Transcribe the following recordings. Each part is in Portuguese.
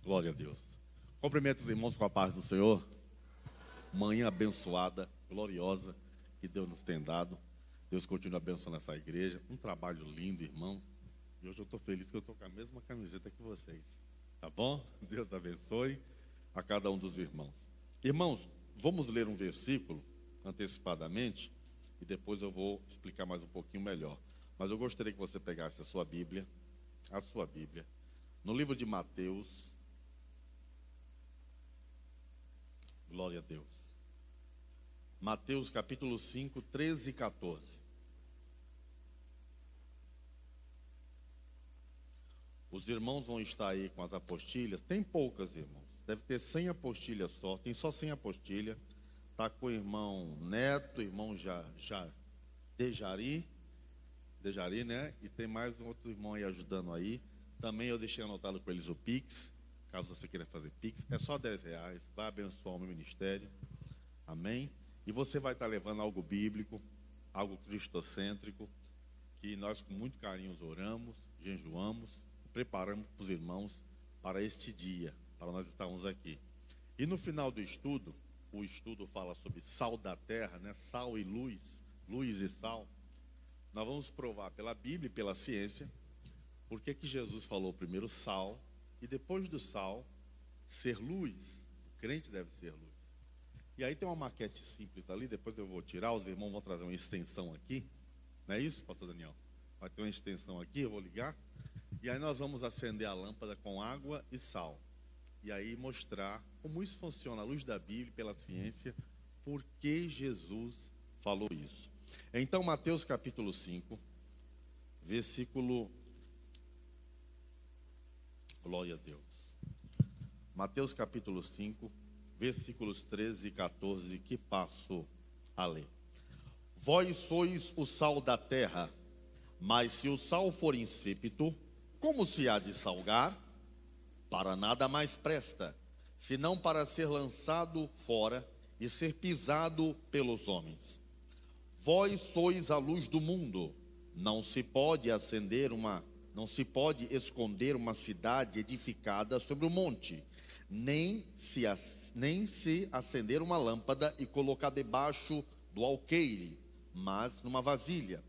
Glória a Deus. Cumprimento os irmãos com a paz do Senhor. Manhã abençoada, gloriosa, que Deus nos tem dado. Deus continua abençoando essa igreja. Um trabalho lindo, irmãos. E hoje eu estou feliz que eu estou com a mesma camiseta que vocês. Tá bom? Deus abençoe a cada um dos irmãos. Irmãos, vamos ler um versículo antecipadamente e depois eu vou explicar mais um pouquinho melhor. Mas eu gostaria que você pegasse a sua Bíblia, no livro de Mateus. Glória a Deus. Mateus capítulo 5, 13 e 14. Os irmãos vão estar aí com as apostilhas. Tem poucas, irmãos. Deve ter 100 apostilhas só. Tem só 100 apostilhas. Está com o irmão Neto, irmão Dejari, né? E tem mais um outro irmão aí ajudando aí. Também eu deixei anotado com eles o Pix. Caso você queira fazer Pix, é só R$10. Vai abençoar o meu ministério. Amém? E você vai estar levando algo bíblico, algo cristocêntrico, que nós com muito carinho oramos, jejuamos, preparamos para os irmãos para este dia, para nós estarmos aqui. E no final do estudo, o estudo fala sobre sal da terra, né? Sal e luz, luz e sal. Nós vamos provar pela Bíblia e pela ciência, por que Jesus falou primeiro sal, e depois do sal, ser luz. O crente deve ser luz. E aí tem uma maquete simples ali, depois eu vou tirar, os irmãos vão trazer uma extensão aqui. Não é isso, pastor Daniel? Vai ter uma extensão aqui, eu vou ligar. E aí nós vamos acender a lâmpada com água e sal. E aí mostrar como isso funciona, à luz da Bíblia, pela ciência, por que Jesus falou isso. Então, Mateus capítulo 5, versículo... Glória a Deus. Mateus capítulo 5, versículos 13 e 14, que passo a ler. Vós sois o sal da terra, mas se o sal for insípido, como se há de salgar? Para nada mais presta, senão para ser lançado fora e ser pisado pelos homens. Vós sois a luz do mundo. Não se pode esconder uma cidade edificada sobre o monte, nem se acender uma lâmpada e colocar debaixo do alqueire, mas numa vasilha,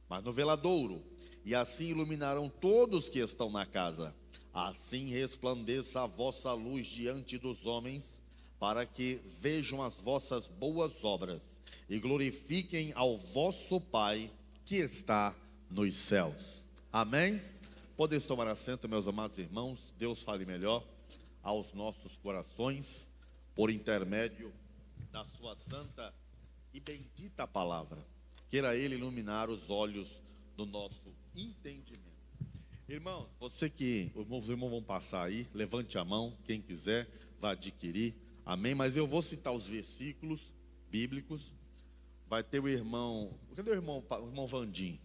mas no veladouro, e assim iluminarão todos que estão na casa. Assim resplandeça a vossa luz diante dos homens, para que vejam as vossas boas obras e glorifiquem ao vosso Pai que está nos céus. Amém? Podem tomar assento, meus amados irmãos. Deus fale melhor aos nossos corações, por intermédio da sua santa e bendita palavra. Queira Ele iluminar os olhos do nosso entendimento. Irmão, os irmãos vão passar aí, levante a mão, quem quiser, vai adquirir, amém? Mas eu vou citar os versículos bíblicos. Vai ter o irmão, cadê o irmão Vandim?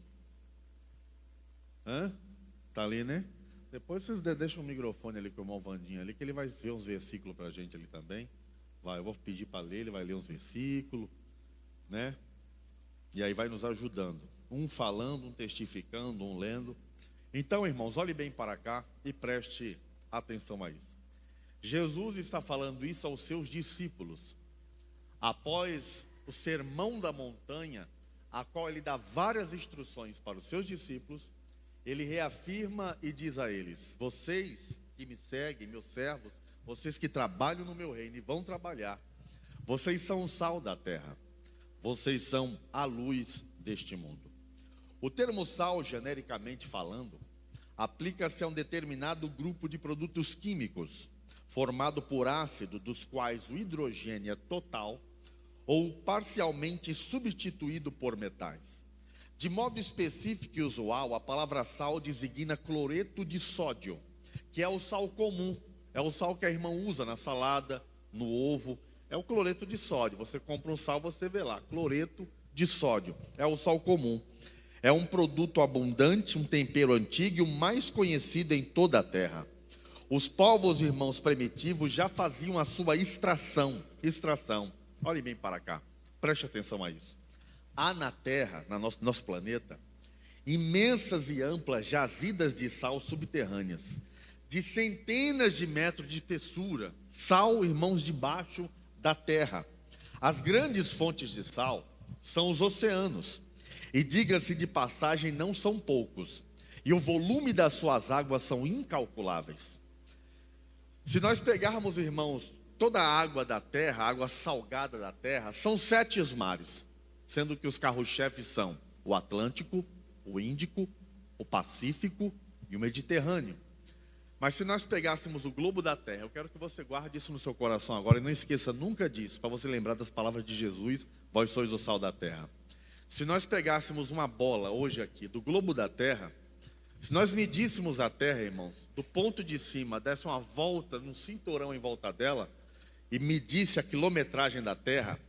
Tá ali, né? Depois vocês deixam o microfone ali com o irmão Vandinho ali, que ele vai ver uns versículos para a gente ali também. Eu vou pedir para ler, ele vai ler uns versículos, né? E aí vai nos ajudando. Um falando, um testificando, um lendo. Então, irmãos, olhe bem para cá e preste atenção a isso. Jesus está falando isso aos seus discípulos. Após o sermão da montanha, a qual ele dá várias instruções para os seus discípulos, ele reafirma e diz a eles: vocês que me seguem, meus servos, vocês que trabalham no meu reino e vão trabalhar, vocês são o sal da terra, vocês são a luz deste mundo. O termo sal, genericamente falando, aplica-se a um determinado grupo de produtos químicos, formado por ácido, dos quais o hidrogênio é total ou parcialmente substituído por metais. De modo específico e usual, a palavra sal designa cloreto de sódio, que é o sal comum, é o sal que a irmã usa na salada, no ovo, é o cloreto de sódio. Você compra um sal, você vê lá, cloreto de sódio, é o sal comum. É um produto abundante, um tempero antigo e o mais conhecido em toda a terra. Os povos irmãos primitivos já faziam a sua extração. Olhem bem para cá, preste atenção a isso. Há na Terra, no nosso planeta, imensas e amplas jazidas de sal subterrâneas, de centenas de metros de espessura. Sal, irmãos, debaixo da terra. As grandes fontes de sal são os oceanos. E diga-se de passagem, não são poucos. E o volume das suas águas são incalculáveis. Se nós pegarmos, irmãos, toda a água da terra, a água salgada da terra, são 7 mares. Sendo que os carros-chefes são o Atlântico, o Índico, o Pacífico e o Mediterrâneo. Mas se nós pegássemos o globo da terra, eu quero que você guarde isso no seu coração agora e não esqueça nunca disso, para você lembrar das palavras de Jesus, vós sois o sal da terra. Se nós pegássemos uma bola hoje aqui do globo da terra, se nós medíssemos a terra, irmãos, do ponto de cima, desse uma volta, num cinturão em volta dela, e medisse a quilometragem da terra,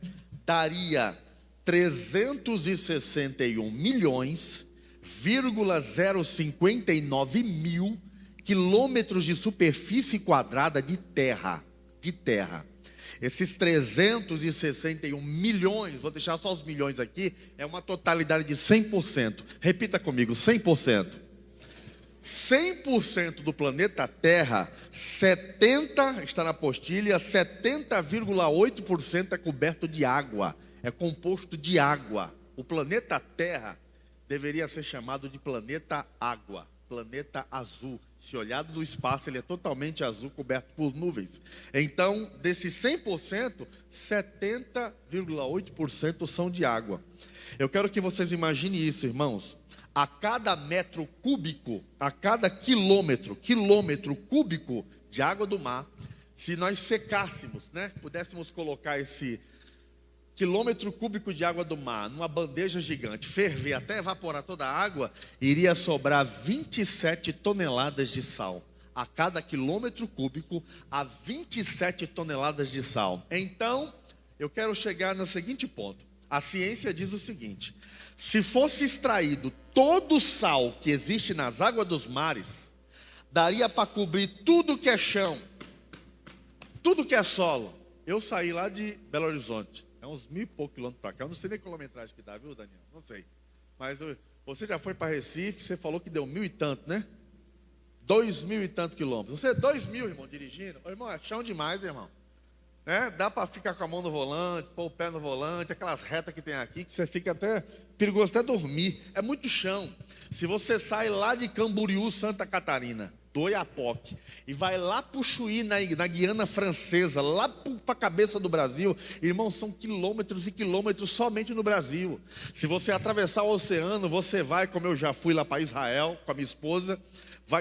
daria 361,059 mil quilômetros de superfície quadrada de terra. Esses 361 milhões, vou deixar só os milhões aqui, é uma totalidade de 100%. Repita comigo, 100%. 100% do planeta Terra, 70, está na apostila, 70,8% é coberto de água, é composto de água. O planeta Terra deveria ser chamado de planeta água, planeta azul. Se olhado do espaço, ele é totalmente azul, coberto por nuvens. Então, desses 100%, 70,8% são de água. Eu quero que vocês imaginem isso, irmãos. A cada metro cúbico, a cada quilômetro cúbico de água do mar, se nós secássemos, né, pudéssemos colocar esse quilômetro cúbico de água do mar numa bandeja gigante, ferver até evaporar toda a água, iria sobrar 27 toneladas de sal. A cada quilômetro cúbico, há 27 toneladas de sal. Então, eu quero chegar no seguinte ponto. A ciência diz o seguinte: se fosse extraído todo o sal que existe nas águas dos mares, daria para cobrir tudo que é chão, tudo que é solo. Eu saí lá de Belo Horizonte, é uns 1.000 e poucos quilômetros para cá. Eu não sei nem a quilometragem que dá, viu, Daniel? Não sei. Mas você já foi para Recife, você falou que deu 1.000 e tanto, né? 2.000 e tantos quilômetros. Você 2.000, irmão, dirigindo. Ô, irmão, é chão demais, irmão. Né? Dá para ficar com a mão no volante, pôr o pé no volante, aquelas retas que tem aqui, que você fica até perigoso até dormir. É muito chão. Se você sai lá de Camboriú, Santa Catarina, do Oiapoque, e vai lá para o Chuí, na Guiana Francesa, lá para a cabeça do Brasil, irmão, são quilômetros e quilômetros somente no Brasil. Se você atravessar o oceano, você vai, como eu já fui lá para Israel com a minha esposa,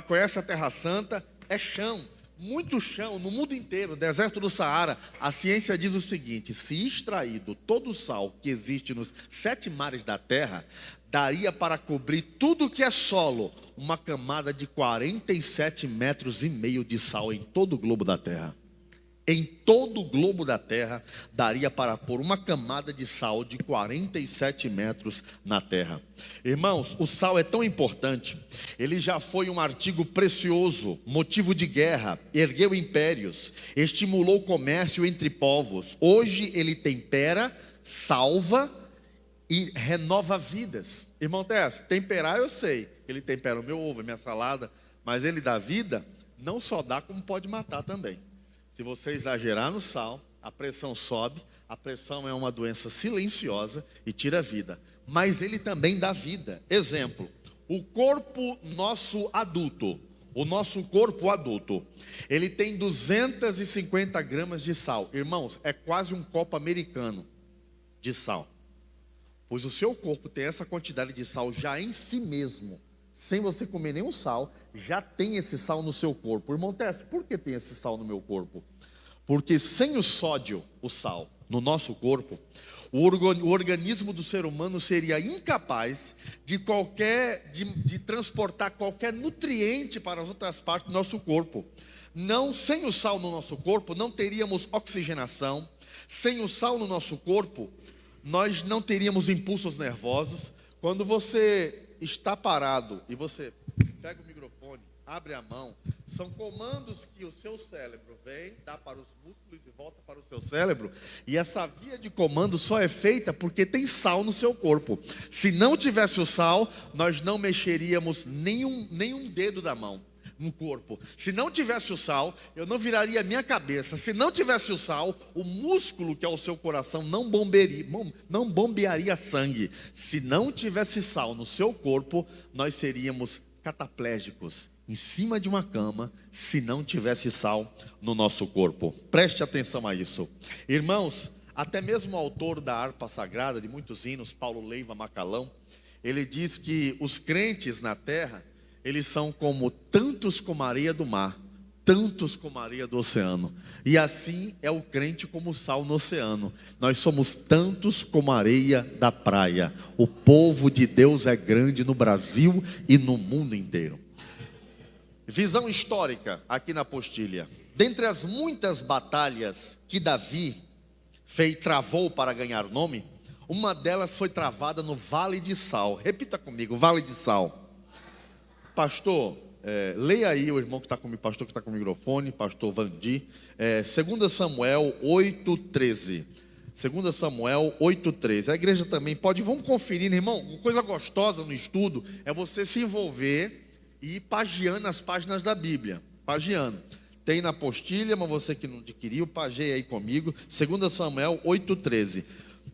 conhece a Terra Santa, é chão. Muito chão no mundo inteiro, deserto do Saara. A ciência diz o seguinte: se extraído todo o sal que existe nos 7 mares da terra, daria para cobrir tudo que é solo, uma camada de 47,5 metros de sal em todo o globo da terra. Em todo o globo da terra, daria para pôr uma camada de sal de 47 metros na terra. Irmãos, o sal é tão importante, ele já foi um artigo precioso, motivo de guerra, ergueu impérios, estimulou o comércio entre povos. Hoje ele tempera, salva e renova vidas. Irmão Tess, temperar eu sei, ele tempera o meu ovo, a minha salada, mas ele dá vida, não só dá como pode matar também. Se você exagerar no sal, a pressão sobe. A pressão é uma doença silenciosa e tira a vida. Mas ele também dá vida. Exemplo, o corpo nosso adulto. O nosso corpo adulto, ele tem 250 gramas de sal. Irmãos, é quase um copo americano de sal. Pois o seu corpo tem essa quantidade de sal já em si mesmo. Sem você comer nenhum sal, já tem esse sal no seu corpo. Irmão Tess, por que tem esse sal no meu corpo? Porque sem o sódio, o sal, no nosso corpo, o organismo do ser humano seria incapaz de transportar qualquer nutriente para as outras partes do nosso corpo. Sem o sal no nosso corpo, não teríamos oxigenação. Sem o sal no nosso corpo, nós não teríamos impulsos nervosos. Quando você está parado e você pega o microfone, abre a mão, são comandos que o seu cérebro vem, dá para os músculos e volta para o seu cérebro, e essa via de comando só é feita porque tem sal no seu corpo. Se não tivesse o sal, nós não mexeríamos nenhum dedo da mão, no corpo. Se não tivesse o sal, eu não viraria a minha cabeça. Se não tivesse o sal, o músculo que é o seu coração não bombearia sangue. Se não tivesse sal no seu corpo, nós seríamos cataplégicos, em cima de uma cama, se não tivesse sal no nosso corpo. Preste atenção a isso. Irmãos, até mesmo o autor da harpa sagrada, de muitos hinos, Paulo Leiva Macalão, ele diz que os crentes na terra, eles são como tantos como a areia do mar, tantos como a areia do oceano. E assim é o crente como o sal no oceano. Nós somos tantos como a areia da praia. O povo de Deus é grande no Brasil e no mundo inteiro. Visão histórica aqui na apostila. Dentre as muitas batalhas que Davi travou para ganhar o nome, uma delas foi travada no Vale de Sal. Repita comigo, Vale de Sal. Pastor, leia aí o irmão que está comigo, pastor que está com o microfone, pastor Vandi, 2 Samuel 8,13. 2 Samuel 8,13. A igreja também pode, vamos conferir, irmão. Uma coisa gostosa no estudo é você se envolver e ir pagiando as páginas da Bíblia. Pagiando. Tem na apostila, mas você que não adquiriu, pageia aí comigo. 2 Samuel 8,13.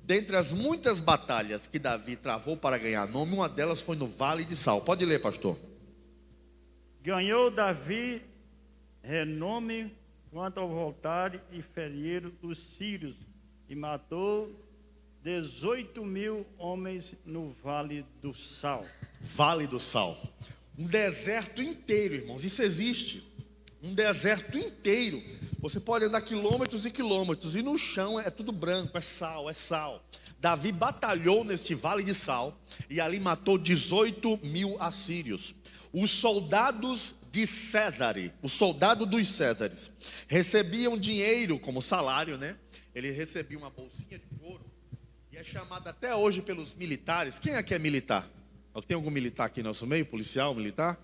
Dentre as muitas batalhas que Davi travou para ganhar nome, uma delas foi no Vale de Sal. Pode ler, pastor. Ganhou Davi renome quanto ao voltar e ferir os sírios, e matou 18.000 homens no Vale do Sal. Vale do Sal. Um deserto inteiro, irmãos, isso existe. Um deserto inteiro. Você pode andar quilômetros e quilômetros, e no chão é tudo branco, é sal, é sal. Davi batalhou neste Vale de Sal, e ali matou 18.000 assírios. Os soldados de César, o soldado dos Césares, recebiam dinheiro como salário, né? Eles recebiam uma bolsinha de couro, e é chamado até hoje pelos militares. Quem aqui é militar? Tem algum militar aqui no nosso meio? Policial, militar?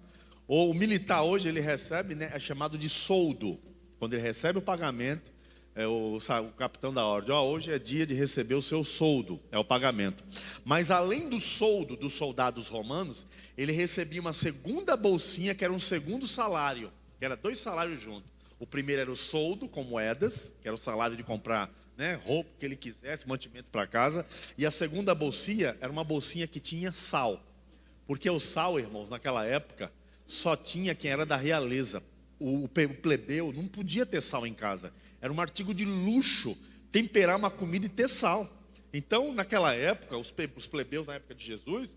Ou o militar hoje ele recebe, né, é chamado de soldo. Quando ele recebe o pagamento, o capitão da ordem, hoje é dia de receber o seu soldo, é o pagamento. Mas além do soldo dos soldados romanos, ele recebia uma segunda bolsinha, que era um segundo salário, que era 2 salários juntos. O primeiro era o soldo, com moedas, que era o salário de comprar, né, roupa que ele quisesse, mantimento para casa. E a segunda bolsinha era uma bolsinha que tinha sal. Porque o sal, irmãos, naquela época, só tinha quem era da realeza. O plebeu não podia ter sal em casa. Era um artigo de luxo temperar uma comida e ter sal. Então, naquela época, os plebeus, na época de Jesus,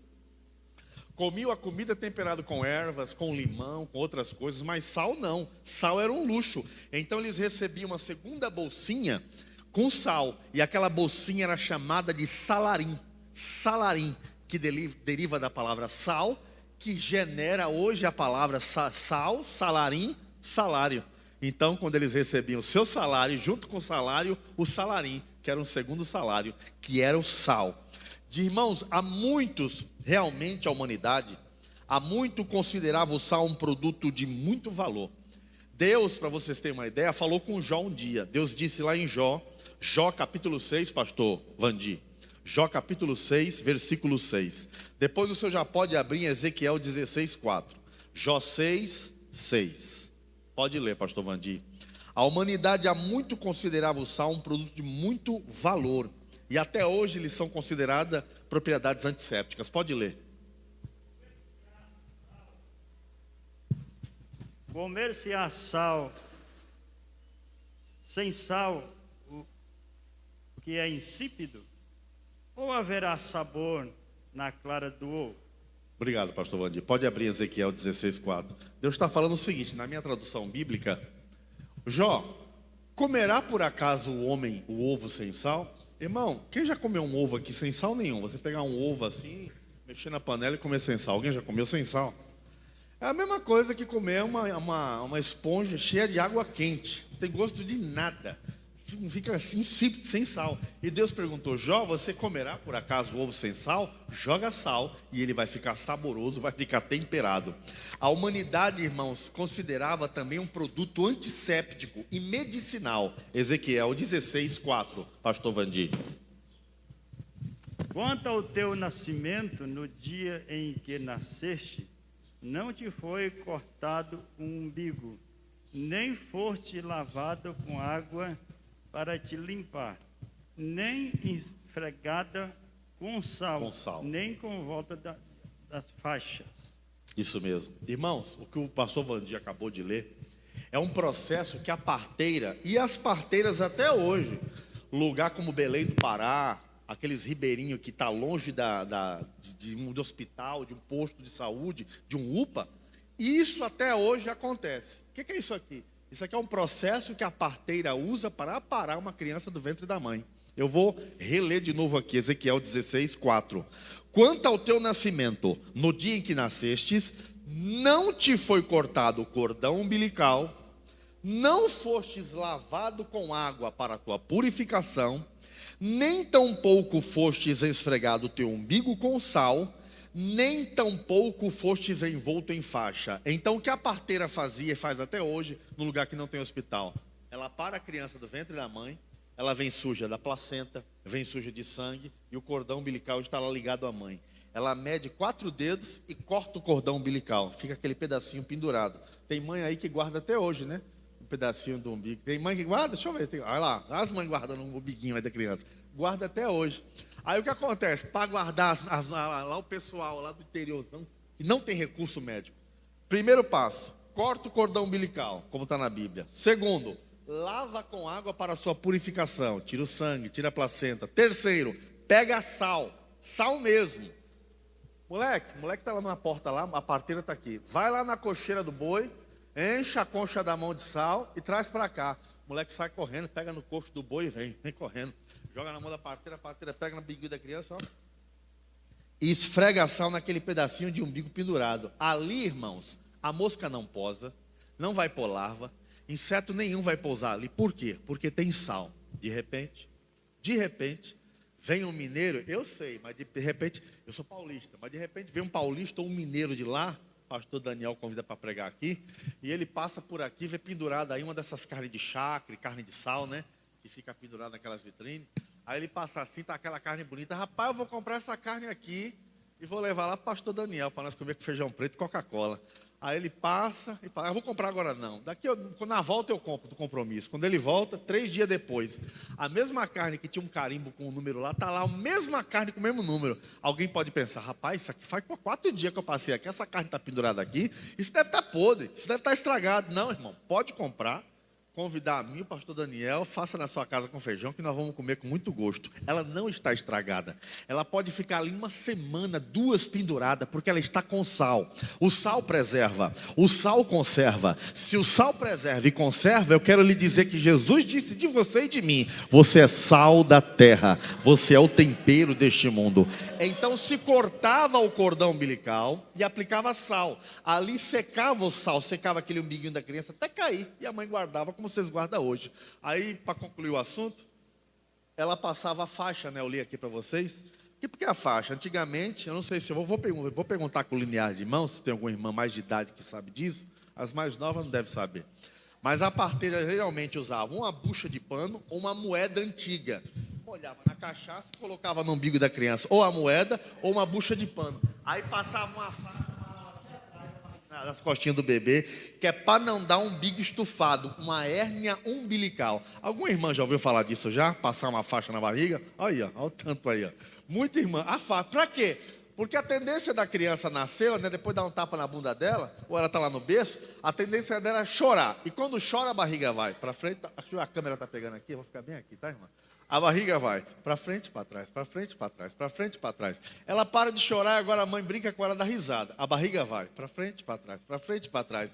comiam a comida temperada com ervas, com limão, com outras coisas, mas sal não. Sal era um luxo. Então, eles recebiam uma segunda bolsinha com sal. E aquela bolsinha era chamada de salarim. Salarim, que deriva da palavra sal, que genera hoje a palavra sal, salarim, salário. Então, quando eles recebiam o seu salário, junto com o salário, o salarim, que era um segundo salário, que era o sal. De irmãos, há muitos, realmente a humanidade, há muito considerava o sal um produto de muito valor. Deus, para vocês terem uma ideia, falou com Jó um dia. Deus disse lá em Jó capítulo 6, pastor Vandi. Jó capítulo 6, versículo 6. Depois o senhor já pode abrir em Ezequiel 16, 4. Jó 6, 6. Pode ler, pastor Vandi. A humanidade há muito considerava o sal um produto de muito valor. E até hoje eles são consideradas propriedades antissépticas. Pode ler. Comer-se-á sal, sem sal, o que é insípido, ou haverá sabor na clara do ovo? Obrigado, pastor Vandir. Pode abrir Ezequiel 16, 4. Deus está falando o seguinte, na minha tradução bíblica: Jó, comerá por acaso o homem o ovo sem sal? Irmão, quem já comeu um ovo aqui sem sal nenhum? Você pegar um ovo assim, mexer na panela e comer sem sal. Alguém já comeu sem sal? É a mesma coisa que comer uma esponja cheia de água quente. Não tem gosto de nada. Fica assim, sem sal. E Deus perguntou: Jó, você comerá por acaso o ovo sem sal? Joga sal e ele vai ficar saboroso, vai ficar temperado. A humanidade, irmãos, considerava também um produto antisséptico e medicinal. Ezequiel 16, 4. Pastor Vandir. Quanto ao teu nascimento, no dia em que nasceste, não te foi cortado o umbigo, nem foste lavado com água para te limpar, nem esfregada com sal, nem com volta das faixas. Isso mesmo. Irmãos, o que o pastor Vandir acabou de ler é um processo que a parteira, e as parteiras até hoje, lugar como Belém do Pará, aqueles ribeirinhos que está longe de um hospital, de um posto de saúde, de um UPA, isso até hoje acontece. O que é isso aqui? Isso aqui é um processo que a parteira usa para aparar uma criança do ventre da mãe. Eu vou reler de novo aqui, Ezequiel 16:4. Quanto ao teu nascimento, no dia em que nascestes, não te foi cortado o cordão umbilical, não fostes lavado com água para a tua purificação, nem tampouco fostes esfregado o teu umbigo com sal, nem tampouco fostes envolto em faixa. Então o que a parteira fazia e faz até hoje, no lugar que não tem hospital? Ela para a criança do ventre da mãe, ela vem suja da placenta, vem suja de sangue, e o cordão umbilical está lá ligado à mãe. Ela mede 4 dedos e corta o cordão umbilical, fica aquele pedacinho pendurado. Tem mãe aí que guarda até hoje, né? Um pedacinho do umbigo. Tem mãe que guarda? Deixa eu ver. Olha lá, as mães guardando um umbiguinho aí da criança. Guarda até hoje. Aí o que acontece? Para guardar lá o pessoal lá do interiorzão, que não tem recurso médico. Primeiro passo, corta o cordão umbilical, como está na Bíblia. Segundo, lava com água para a sua purificação. Tira o sangue, tira a placenta. Terceiro, pega sal mesmo. Moleque está lá na porta lá, a parteira está aqui. Vai lá na cocheira do boi, enche a concha da mão de sal e traz para cá. O moleque sai correndo, pega no coxo do boi e vem correndo. Joga na mão da parteira, a parteira pega na biguinha da criança, ó, e esfrega sal naquele pedacinho de umbigo pendurado. Ali, irmãos, a mosca não posa, não vai pôr larva, inseto nenhum vai pousar ali. Por quê? Porque tem sal. De repente, vem um mineiro, eu sei, mas de repente, eu sou paulista, mas de repente vem um paulista ou um mineiro de lá, o pastor Daniel convida para pregar aqui, e ele passa por aqui, vê pendurada aí uma dessas carnes de chacre, carne de sal, né? Que fica pendurada naquelas vitrines. Aí ele passa assim, tá aquela carne bonita. Rapaz, eu vou comprar essa carne aqui e vou levar lá para o pastor Daniel, para nós comer com feijão preto e Coca-Cola. Aí ele passa e fala, eu vou comprar agora não. Na volta eu compro do compromisso. Quando ele volta, 3 dias depois, a mesma carne que tinha um carimbo com o número lá, está lá a mesma carne com o mesmo número. Alguém pode pensar, rapaz, isso aqui faz 4 dias que eu passei aqui, essa carne está pendurada aqui, isso deve estar podre, isso deve estar estragado. Não, irmão, pode comprar. Convidar a mim, o pastor Daniel, faça na sua casa com feijão, que nós vamos comer com muito gosto. Ela não está estragada. Ela pode ficar ali 1 semana, 2 pendurada, porque ela está com sal. O sal preserva, o sal conserva. Se o sal preserva e conserva, eu quero lhe dizer que Jesus disse de você e de mim, você é sal da terra, você é o tempero deste mundo. Então se cortava o cordão umbilical e aplicava sal. Ali secava o sal, secava aquele umbiguinho da criança até cair, e a mãe guardava como vocês guardam hoje. Aí, para concluir o assunto, ela passava a faixa, né? Eu li aqui para vocês. E por que a faixa? Antigamente, eu não sei se eu vou perguntar com o linear de irmãos, se tem alguma irmã mais de idade que sabe disso. As mais novas não devem saber. Mas a parteira geralmente usava uma bucha de pano ou uma moeda antiga. Olhava na cachaça e colocava no umbigo da criança ou a moeda ou uma bucha de pano. Aí passava uma faixa nas costinhas do bebê, que é para não dar um umbigo estufado, uma hérnia umbilical. Alguma irmã já ouviu falar disso já? Passar uma faixa na barriga? Olha o tanto aí. Ó. Muita irmã. A faixa. Para quê? Porque a tendência da criança nascer, né, depois dar um tapa na bunda dela, ou ela está lá no berço, a tendência dela é chorar. E quando chora, a barriga vai para frente. Acho que a câmera está pegando aqui, eu vou ficar bem aqui, tá, irmã? A barriga vai para frente, para trás, para frente, para trás, para frente, para trás. Ela para de chorar e agora a mãe brinca com ela, dá risada. A barriga vai para frente, para trás, para frente, para trás.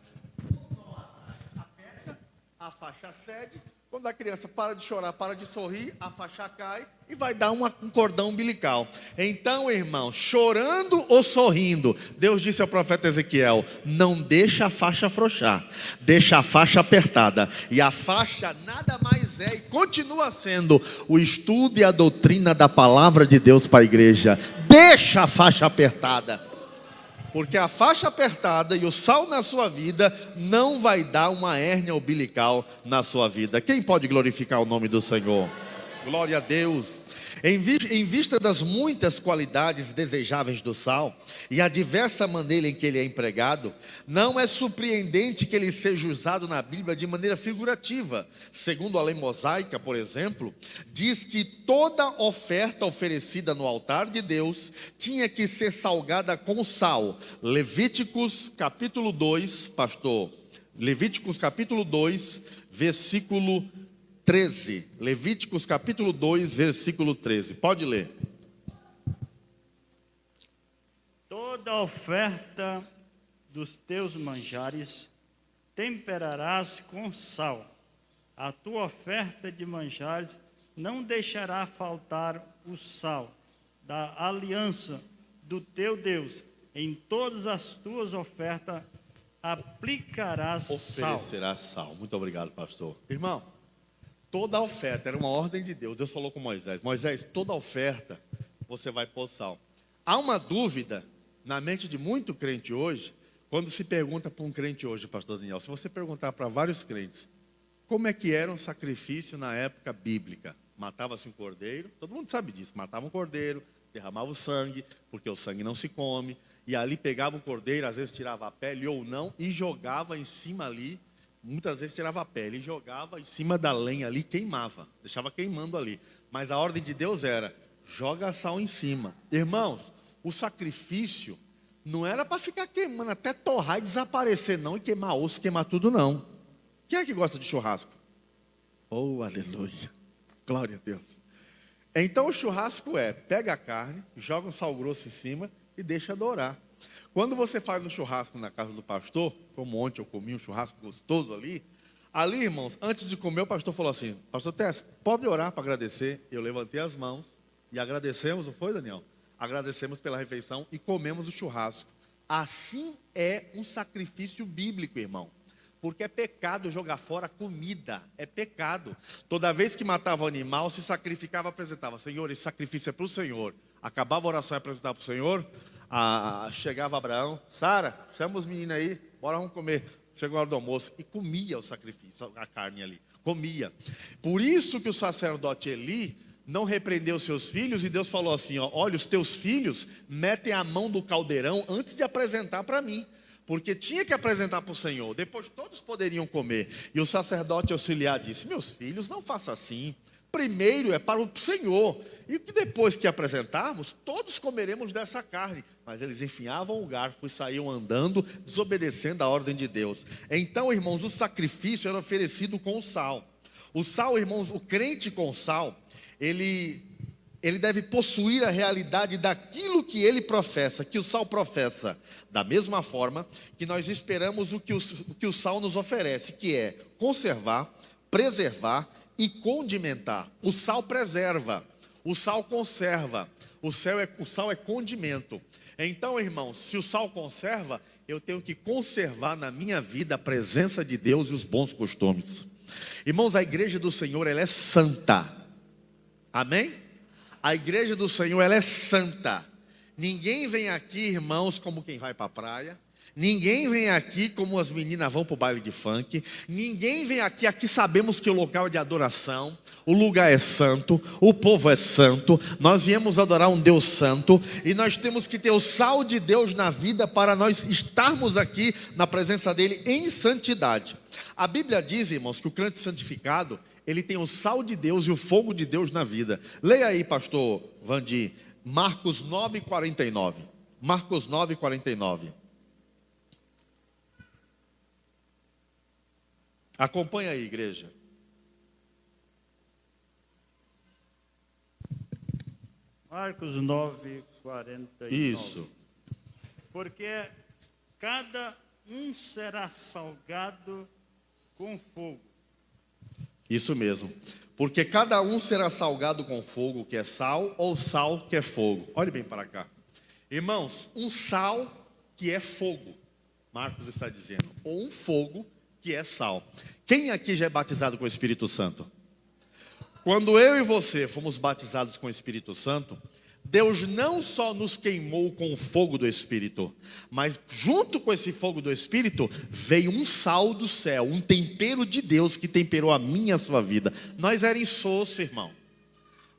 Aperta, a faixa cede. Quando a criança para de chorar, para de sorrir, a faixa cai e vai dar um cordão umbilical. Então, irmão, chorando ou sorrindo, Deus disse ao profeta Ezequiel, não deixa a faixa afrouxar, deixa a faixa apertada. E a faixa nada mais é e continua sendo o estudo e a doutrina da palavra de Deus para a igreja. Deixa a faixa apertada. Porque a faixa apertada e o sal na sua vida não vai dar uma hérnia umbilical na sua vida. Quem pode glorificar o nome do Senhor? Glória a Deus. Em vista das muitas qualidades desejáveis do sal e a diversa maneira em que ele é empregado, não é surpreendente que ele seja usado na Bíblia de maneira figurativa. Segundo a lei mosaica, por exemplo, diz que toda oferta oferecida no altar de Deus tinha que ser salgada com sal. Levíticos capítulo 2, pastor, Levíticos capítulo 2, versículo 13. Levíticos capítulo 2, versículo 13. Pode ler. Toda oferta dos teus manjares temperarás com sal. A tua oferta de manjares não deixará faltar o sal da aliança do teu Deus. Em todas as tuas ofertas aplicarás sal. Oferecerás sal. Muito obrigado, pastor. Irmão, toda oferta, era uma ordem de Deus. Deus falou com Moisés: Moisés, toda oferta você vai pôr sal. Há uma dúvida na mente de muito crente hoje, quando se pergunta para um crente hoje, pastor Daniel, se você perguntar para vários crentes, como é que era um sacrifício na época bíblica? Matava-se um cordeiro, todo mundo sabe disso, matava um cordeiro, derramava o sangue, porque o sangue não se come, e ali pegava o cordeiro, às vezes tirava a pele ou não, e jogava em cima ali. Muitas vezes tirava a pele e jogava em cima da lenha ali, queimava, deixava queimando ali. Mas a ordem de Deus era: joga sal em cima. Irmãos, o sacrifício não era para ficar queimando até torrar e desaparecer não, e queimar osso, queimar tudo não. Quem é que gosta de churrasco? Oh, aleluia, glória a Deus. Então o churrasco pega a carne, joga um sal grosso em cima e deixa dourar. Quando você faz um churrasco na casa do pastor, como ontem eu comi um churrasco gostoso ali, irmãos, antes de comer, o pastor falou assim: pastor Tess, pode orar para agradecer? Eu levantei as mãos e agradecemos, não foi, Daniel? Agradecemos pela refeição e comemos o churrasco. Assim é um sacrifício bíblico, irmão. Porque é pecado jogar fora comida, é pecado. Toda vez que matava o animal, se sacrificava, apresentava: Senhor, esse sacrifício é para o Senhor. Acabava a oração e apresentava para o Senhor. Chegava Abraão: Sara, chama os meninos aí, bora, vamos comer. Chegou a hora do almoço e comia o sacrifício, a carne ali, comia. Por isso que o sacerdote Eli não repreendeu seus filhos, e Deus falou assim: olha, os teus filhos metem a mão do caldeirão antes de apresentar para mim, porque tinha que apresentar para o Senhor, depois todos poderiam comer. E o sacerdote auxiliar disse: meus filhos, não faça assim, primeiro é para o Senhor, e depois que apresentarmos, todos comeremos dessa carne. Mas eles enfiavam o garfo e saíam andando, desobedecendo a ordem de Deus. Então, irmãos, o sacrifício era oferecido com sal. O sal, irmãos, o crente com sal, ele deve possuir a realidade daquilo que ele professa, que o sal professa. Da mesma forma que nós esperamos o que o sal nos oferece, que é conservar, preservar e condimentar. O sal preserva, o sal conserva, o sal é condimento. Então, irmãos, se o sal conserva, eu tenho que conservar na minha vida a presença de Deus e os bons costumes. Irmãos, a igreja do Senhor, ela é santa. Amém? A igreja do Senhor, ela é santa. Ninguém vem aqui, irmãos, como quem vai para a praia. Ninguém vem aqui como as meninas vão para o baile de funk. Ninguém vem aqui sabemos que o local é de adoração. O lugar é santo, o povo é santo. Nós viemos adorar um Deus santo. E nós temos que ter o sal de Deus na vida para nós estarmos aqui na presença dele em santidade. A Bíblia diz, irmãos, que o crente santificado, ele tem o sal de Deus e o fogo de Deus na vida. Leia aí, pastor Vandi, Marcos 9:49. Marcos 9:49. Acompanha aí, igreja. Marcos 9:49. Isso. Porque cada um será salgado com fogo. Isso mesmo. Porque cada um será salgado com fogo, que é sal, ou sal, que é fogo. Olhe bem para cá. Irmãos, um sal que é fogo, Marcos está dizendo, ou um fogo que é sal. Quem aqui já é batizado com o Espírito Santo? Quando eu e você fomos batizados com o Espírito Santo, Deus não só nos queimou com o fogo do Espírito, mas junto com esse fogo do Espírito veio um sal do céu, um tempero de Deus que temperou a minha e a sua vida. Nós era insosso, irmão.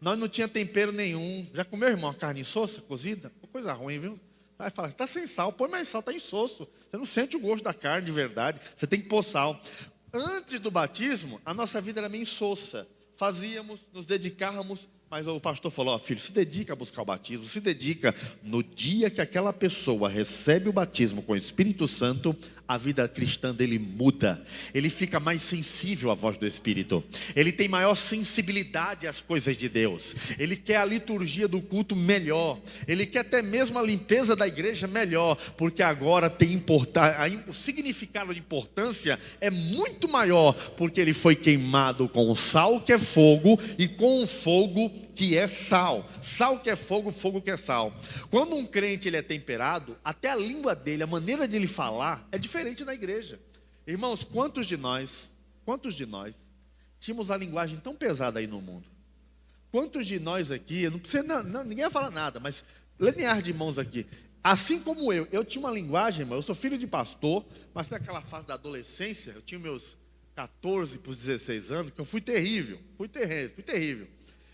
Nós não tinha tempero nenhum. Já comeu, irmão, a carne insossa, cozida? Coisa ruim, viu? Vai falar, está sem sal, põe mais sal, está insosso. Você não sente o gosto da carne de verdade. Você tem que pôr sal. Antes do batismo, a nossa vida era meio insossa. Fazíamos, nos dedicávamos, mas o pastor falou, filho, se dedica a buscar o batismo, se dedica. No dia que aquela pessoa recebe o batismo com o Espírito Santo, a vida cristã dele muda. Ele fica mais sensível à voz do Espírito. Ele tem maior sensibilidade às coisas de Deus. Ele quer a liturgia do culto melhor. Ele quer até mesmo a limpeza da igreja melhor. Porque agora tem o significado de importância é muito maior. Porque ele foi queimado com o sal que é fogo e com o fogo que é sal. Sal que é fogo, fogo que é sal. Quando um crente ele é temperado, até a língua dele, a maneira de ele falar é diferente na igreja. Irmãos, quantos de nós tínhamos a linguagem tão pesada aí no mundo? Quantos de nós aqui, não precisa, ninguém vai falar nada, mas linear de irmãos aqui, assim como eu tinha uma linguagem, irmão, eu sou filho de pastor, mas naquela fase da adolescência, eu tinha meus 14 para os 16 anos, que eu fui terrível.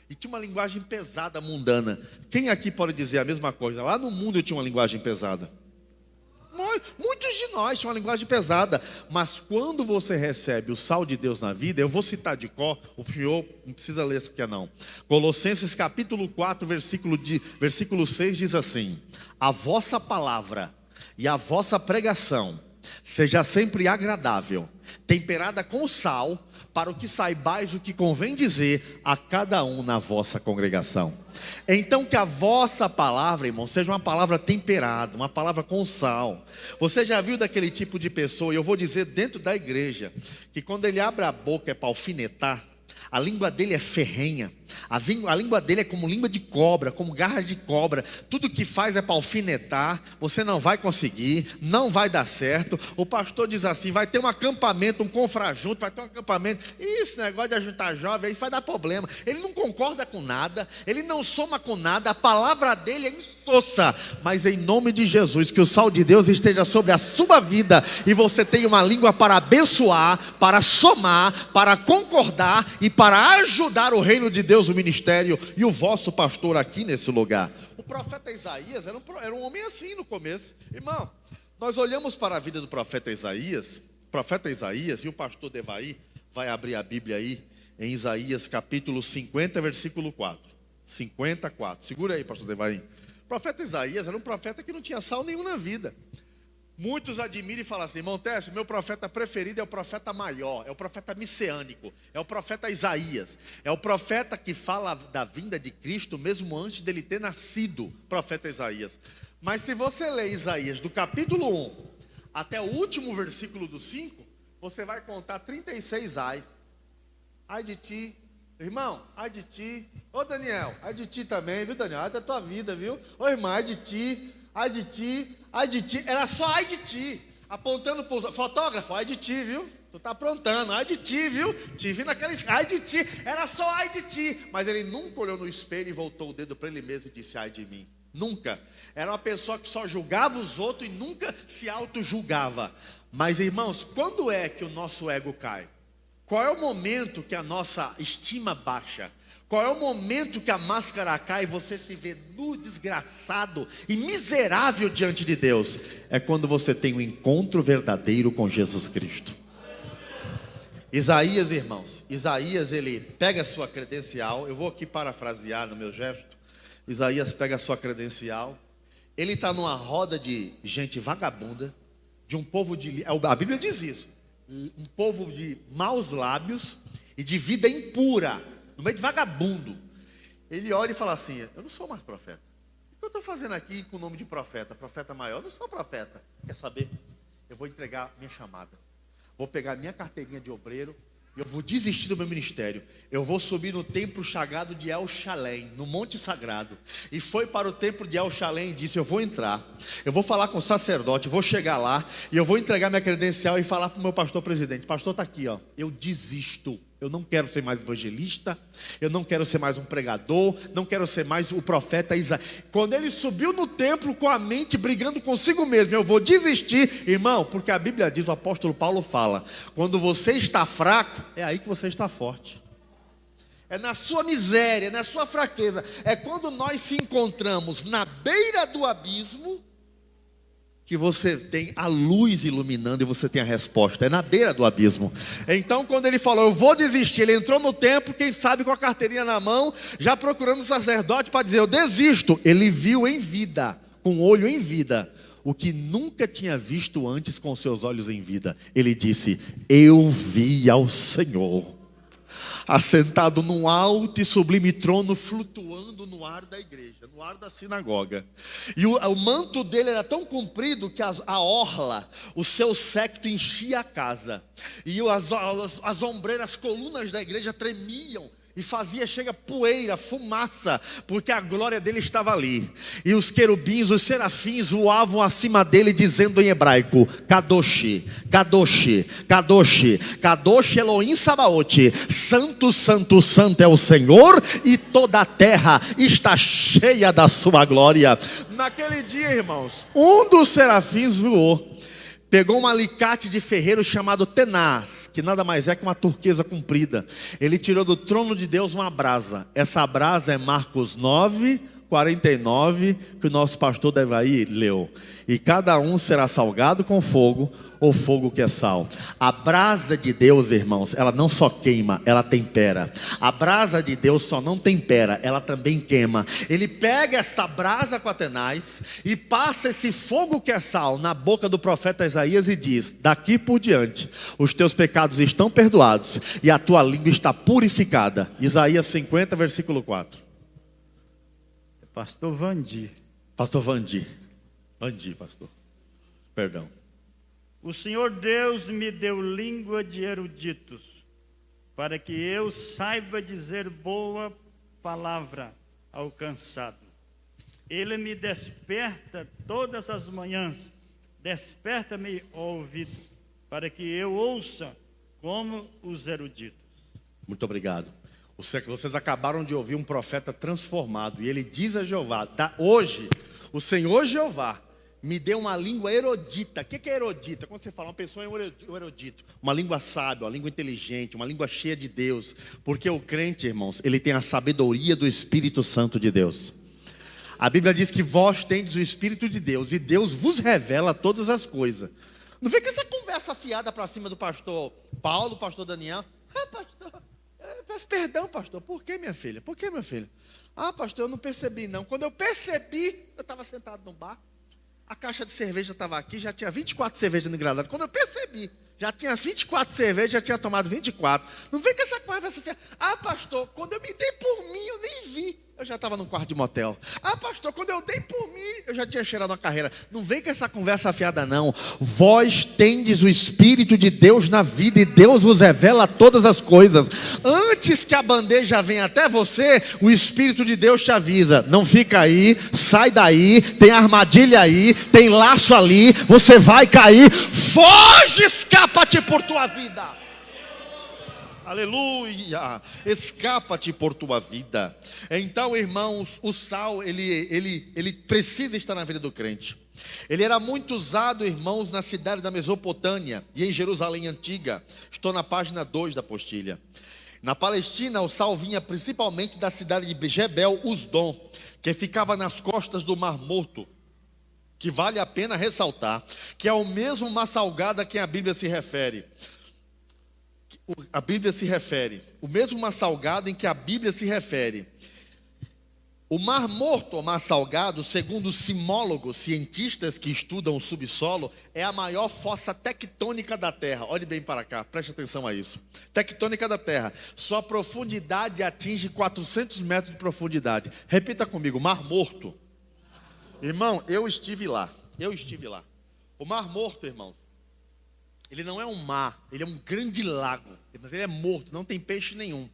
E tinha uma linguagem pesada, mundana. Quem aqui pode dizer a mesma coisa? Lá no mundo eu tinha uma linguagem pesada. Muitos de nós tinham uma linguagem pesada. Mas quando você recebe o sal de Deus na vida, eu vou citar de cor, o senhor não precisa ler isso aqui não. Colossenses capítulo 4, versículo 6 diz assim: a vossa palavra e a vossa pregação seja sempre agradável, temperada com sal, para o que saibais o que convém dizer a cada um na vossa congregação. Então que a vossa palavra, irmão, seja uma palavra temperada, uma palavra com sal. Você já viu daquele tipo de pessoa, e eu vou dizer dentro da igreja, que quando ele abre a boca é para alfinetar, a língua dele é ferrenha, a língua dele é como língua de cobra, como garras de cobra. Tudo que faz é para alfinetar. Você não vai conseguir, não vai dar certo. O pastor diz assim, vai ter um acampamento, um confrajunto, vai ter um acampamento. Esse negócio de ajuntar jovem, aí vai dar problema. Ele não concorda com nada, ele não soma com nada, a palavra dele é insossa. Mas em nome de Jesus, que o sal de Deus esteja sobre a sua vida, e você tenha uma língua para abençoar, para somar, para concordar e para ajudar o reino de Deus, o ministério e o vosso pastor aqui nesse lugar. O profeta Isaías era um homem assim no começo. Irmão, nós olhamos para a vida do profeta Isaías, e o pastor Devaí vai abrir a Bíblia aí em Isaías capítulo 50, versículo 4. 54. Segura aí, pastor Devaí. O profeta Isaías era um profeta que não tinha sal nenhum na vida. Muitos admiram e falam assim, irmão Tércio, meu profeta preferido é o profeta maior, é o profeta messiânico, é o profeta Isaías, é o profeta que fala da vinda de Cristo mesmo antes dele ter nascido, profeta Isaías. Mas se você ler Isaías do capítulo 1 até o último versículo do 5, você vai contar 36 ai. Ai de ti, irmão, ai de ti. Ô Daniel, ai de ti também, viu Daniel? Ai da tua vida, viu? Ô irmã, ai de ti. Ai de ti, ai de ti, era só ai de ti, apontando para o fotógrafo, ai de ti, viu? Tu tá aprontando, ai de ti, viu? Te vi naqueles, ai de ti, era só ai de ti. Mas ele nunca olhou no espelho e voltou o dedo para ele mesmo e disse ai de mim. Nunca. Era uma pessoa que só julgava os outros e nunca se auto-julgava. Mas irmãos, quando é que o nosso ego cai? Qual é o momento que a nossa estima baixa? Qual é o momento que a máscara cai e você se vê nu, desgraçado e miserável diante de Deus? É quando você tem um encontro verdadeiro com Jesus Cristo. Isaías, irmãos, ele pega a sua credencial. Eu vou aqui parafrasear no meu gesto. Isaías pega a sua credencial. Ele está numa roda de gente vagabunda, de um povo de... A Bíblia diz isso. Um povo de maus lábios e de vida impura, no meio de vagabundo. Ele olha e fala assim, eu não sou mais profeta. O que eu estou fazendo aqui com o nome de profeta? Profeta maior? Eu não sou profeta. Quer saber? Eu vou entregar minha chamada. Vou pegar minha carteirinha de obreiro e eu vou desistir do meu ministério. Eu vou subir no templo sagrado de El Shalem, no Monte Sagrado. E foi para o templo de El Shalem e disse, eu vou entrar. Eu vou falar com o sacerdote, vou chegar lá e eu vou entregar minha credencial e falar para o meu pastor presidente. Pastor, está aqui, ó. Eu desisto. Eu não quero ser mais evangelista, eu não quero ser mais um pregador, não quero ser mais o profeta Isaías. Quando ele subiu no templo com a mente brigando consigo mesmo, eu vou desistir, irmão, porque a Bíblia diz, o apóstolo Paulo fala, quando você está fraco, é aí que você está forte. é na sua miséria, é na sua fraqueza, é quando nós se encontramos na beira do abismo, que você tem a luz iluminando e você tem a resposta. É na beira do abismo. Então quando ele falou, eu vou desistir, ele entrou no templo, quem sabe com a carteirinha na mão, já procurando o sacerdote para dizer, eu desisto. Ele viu em vida, com o olho em vida, o que nunca tinha visto antes com seus olhos em vida. Ele disse, eu vi ao Senhor assentado num alto e sublime trono, flutuando no ar da igreja, no ar da sinagoga. E o manto dele era tão comprido que a orla, o seu séquito enchia a casa. E as ombreiras, as colunas da igreja tremiam. E chega poeira, fumaça, porque a glória dele estava ali. E os querubins, os serafins voavam acima dele, dizendo em hebraico, Kadoshi, Kadoshi, Kadoshi, Kadoshi Elohim Sabaoth, Santo, Santo, Santo é o Senhor, e toda a terra está cheia da sua glória. Naquele dia, irmãos, um dos serafins voou, pegou um alicate de ferreiro chamado tenaz, que nada mais é que uma turquesa comprida. Ele tirou do trono de Deus uma brasa. Essa brasa é Marcos 9:49, que o nosso pastor Devaí leu. E cada um será salgado com fogo, ou fogo que é sal. A brasa de Deus, irmãos, ela não só queima, ela tempera. A brasa de Deus só não tempera, ela também queima. Ele pega essa brasa com a tenaz e passa esse fogo que é sal na boca do profeta Isaías e diz, daqui por diante, os teus pecados estão perdoados e a tua língua está purificada. Isaías 50, versículo 4. Pastor Vandi. Pastor Vandi, pastor. Perdão. O Senhor Deus me deu língua de eruditos, para que eu saiba dizer boa palavra ao cansado. Ele me desperta todas as manhãs, desperta-me o ouvido, para que eu ouça como os eruditos. Muito obrigado. Vocês acabaram de ouvir um profeta transformado, e ele diz a Jeová, hoje, o Senhor Jeová me deu uma língua erudita. O que é erudita? Quando você fala, uma pessoa é um erudito, uma língua sábia, uma língua inteligente, uma língua cheia de Deus. Porque o crente, irmãos, ele tem a sabedoria do Espírito Santo de Deus. A Bíblia diz que vós tendes o Espírito de Deus, e Deus vos revela todas as coisas. Não vem com essa conversa fiada para cima do pastor Paulo, pastor Daniel. Pastor, peço perdão, pastor. Por que, minha filha? Por que, meu filho? Pastor, eu não percebi não. Quando eu percebi, eu estava sentado no bar. A caixa de cerveja estava aqui, já tinha 24 cervejas no engradado. Quando eu percebi, já tinha 24 cervejas, já tinha tomado 24. Não vem com essa conversa fiada. Pastor, quando eu me dei por mim, eu nem vi. Eu já estava num quarto de motel. Pastor, quando eu dei por mim, eu já tinha cheirado uma carreira. Não vem com essa conversa fiada não. Vós tendes o Espírito de Deus na vida, e Deus vos revela todas as coisas. Antes que a bandeja venha até você, o Espírito de Deus te avisa. Não fica aí, sai daí, tem armadilha aí, tem laço ali, você vai cair. Foge, escapa-te por tua vida. Aleluia, escapa-te por tua vida. Então, irmãos, o sal, ele precisa estar na vida do crente. Ele era muito usado, irmãos, na cidade da Mesopotâmia e em Jerusalém antiga. Estou na página 2 da apostila. Na Palestina, o sal vinha principalmente da cidade de Jebel Uzdom, que ficava nas costas do Mar Morto, que vale a pena ressaltar, que é o mesmo mar salgado a quem a Bíblia se refere. A Bíblia se refere, o mesmo mar salgado em que a Bíblia se refere. O Mar Morto, ou Mar Salgado, segundo os sismólogos, cientistas que estudam o subsolo, é a maior fossa tectônica da Terra. Olhe bem para cá, preste atenção a isso. Tectônica da Terra. Sua profundidade atinge 400 metros de profundidade. Repita comigo, Mar Morto. Irmão, eu estive lá. O Mar Morto, irmão, ele não é um mar, ele é um grande lago, mas ele é morto, não tem peixe nenhum.